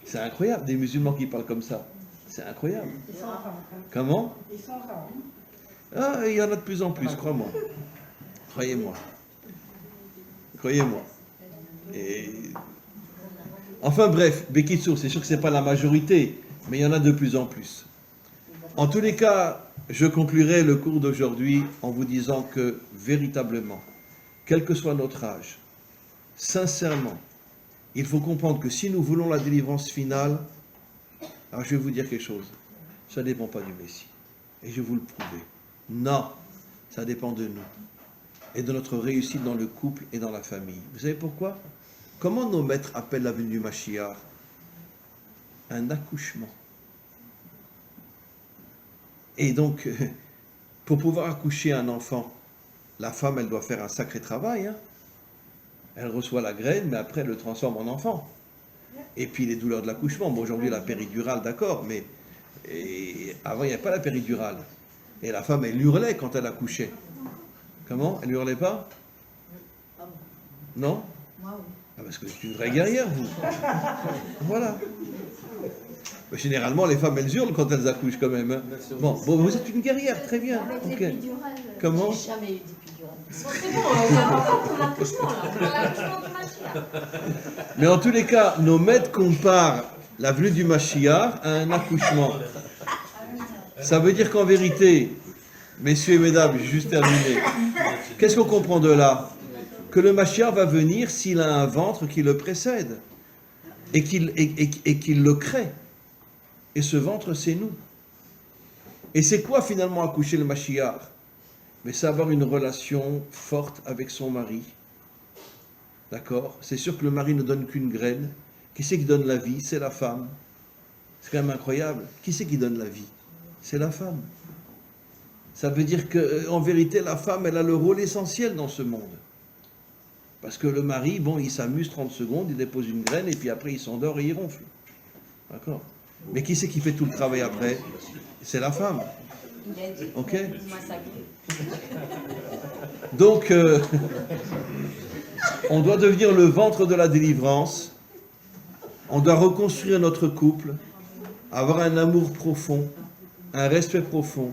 [SPEAKER 1] C'est incroyable, des musulmans qui parlent comme ça. C'est incroyable.
[SPEAKER 9] Ils sont rares.
[SPEAKER 1] Comment?
[SPEAKER 9] Ils sont rares.
[SPEAKER 1] Ah, il y en a de plus en plus, crois-moi. Croyez-moi. Croyez-moi. Et... Enfin bref, Bekitsour, c'est sûr que ce n'est pas la majorité, mais il y en a de plus en plus. En tous les cas, je conclurai le cours d'aujourd'hui en vous disant que, véritablement, quel que soit notre âge, sincèrement, il faut comprendre que si nous voulons la délivrance finale, alors je vais vous dire quelque chose, ça ne dépend pas du Messie. Et je vais vous le prouver. Non, ça dépend de nous. Et de notre réussite dans le couple et dans la famille. Vous savez pourquoi? Comment nos maîtres appellent la venue du Mashiach? Un accouchement. Et donc, pour pouvoir accoucher un enfant, la femme, elle doit faire un sacré travail. Hein. Elle reçoit la graine, mais après, elle le transforme en enfant. Et puis, les douleurs de l'accouchement. Bon, aujourd'hui, la péridurale, d'accord, mais avant, il n'y avait pas la péridurale. Et la femme, elle hurlait quand elle accouchait. Comment? Elle hurlait pas? Non?
[SPEAKER 2] Moi, oui.
[SPEAKER 1] Ah, parce que c'est une vraie guerrière, vous. Voilà. Mais généralement, les femmes, elles hurlent quand elles accouchent quand même. Hein. Bon, vous êtes une guerrière, très bien.
[SPEAKER 10] Avec
[SPEAKER 1] Okay.
[SPEAKER 10] l'épidurale,
[SPEAKER 1] Comment?
[SPEAKER 10] j'ai jamais eu d'épidurale.
[SPEAKER 6] C'est bon, c'est important pour l'accouchement, là. Pour l'accouchement du Mashiach.
[SPEAKER 1] Mais en tous les cas, nos maîtres comparent la venue du Mashiach à un accouchement. Ça veut dire qu'en vérité, messieurs et mesdames, j'ai juste terminé. Qu'est-ce qu'on comprend de là? Que le Mashiach va venir s'il a un ventre qui le précède et qu'il le crée. Et ce ventre, c'est nous. Et c'est quoi finalement accoucher le Mashiach? Mais c'est avoir une relation forte avec son mari. D'accord? C'est sûr que le mari ne donne qu'une graine. Qui c'est qui donne la vie? C'est la femme. C'est quand même incroyable. Qui c'est qui donne la vie? C'est la femme. Ça veut dire qu'en vérité, la femme, elle a le rôle essentiel dans ce monde. Parce que le mari, bon, il s'amuse 30 secondes, il dépose une graine, et puis après, il s'endort et il ronfle. D'accord? Mais qui c'est qui fait tout le travail après? C'est la femme. Ok? Donc, on doit devenir le ventre de la délivrance. On doit reconstruire notre couple, avoir un amour profond, un respect profond.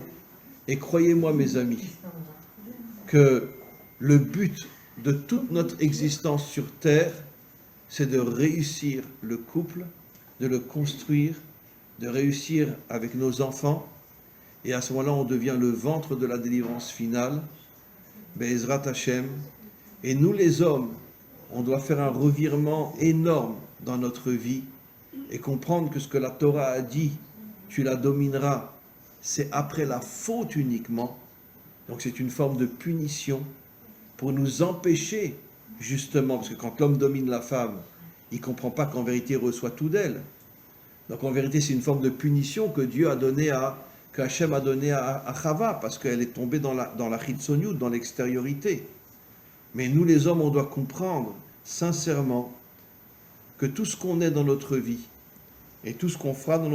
[SPEAKER 1] Et croyez-moi, mes amis, que le but de toute notre existence sur Terre, c'est de réussir le couple, de le construire, de réussir avec nos enfants. Et à ce moment-là, on devient le ventre de la délivrance finale, Be'ezrat Hashem. Et nous, les hommes, on doit faire un revirement énorme dans notre vie et comprendre que ce que la Torah a dit, tu la domineras, c'est après la faute uniquement, Donc c'est une forme de punition pour nous empêcher, justement, parce que quand l'homme domine la femme, il ne comprend pas qu'en vérité il reçoit tout d'elle. Donc en vérité c'est une forme de punition que Dieu a donné que Hachem a donné à Chava, parce qu'elle est tombée dans la chitzoniut, dans l'extériorité. Mais nous les hommes, on doit comprendre sincèrement que tout ce qu'on est dans notre vie et tout ce qu'on fera dans notre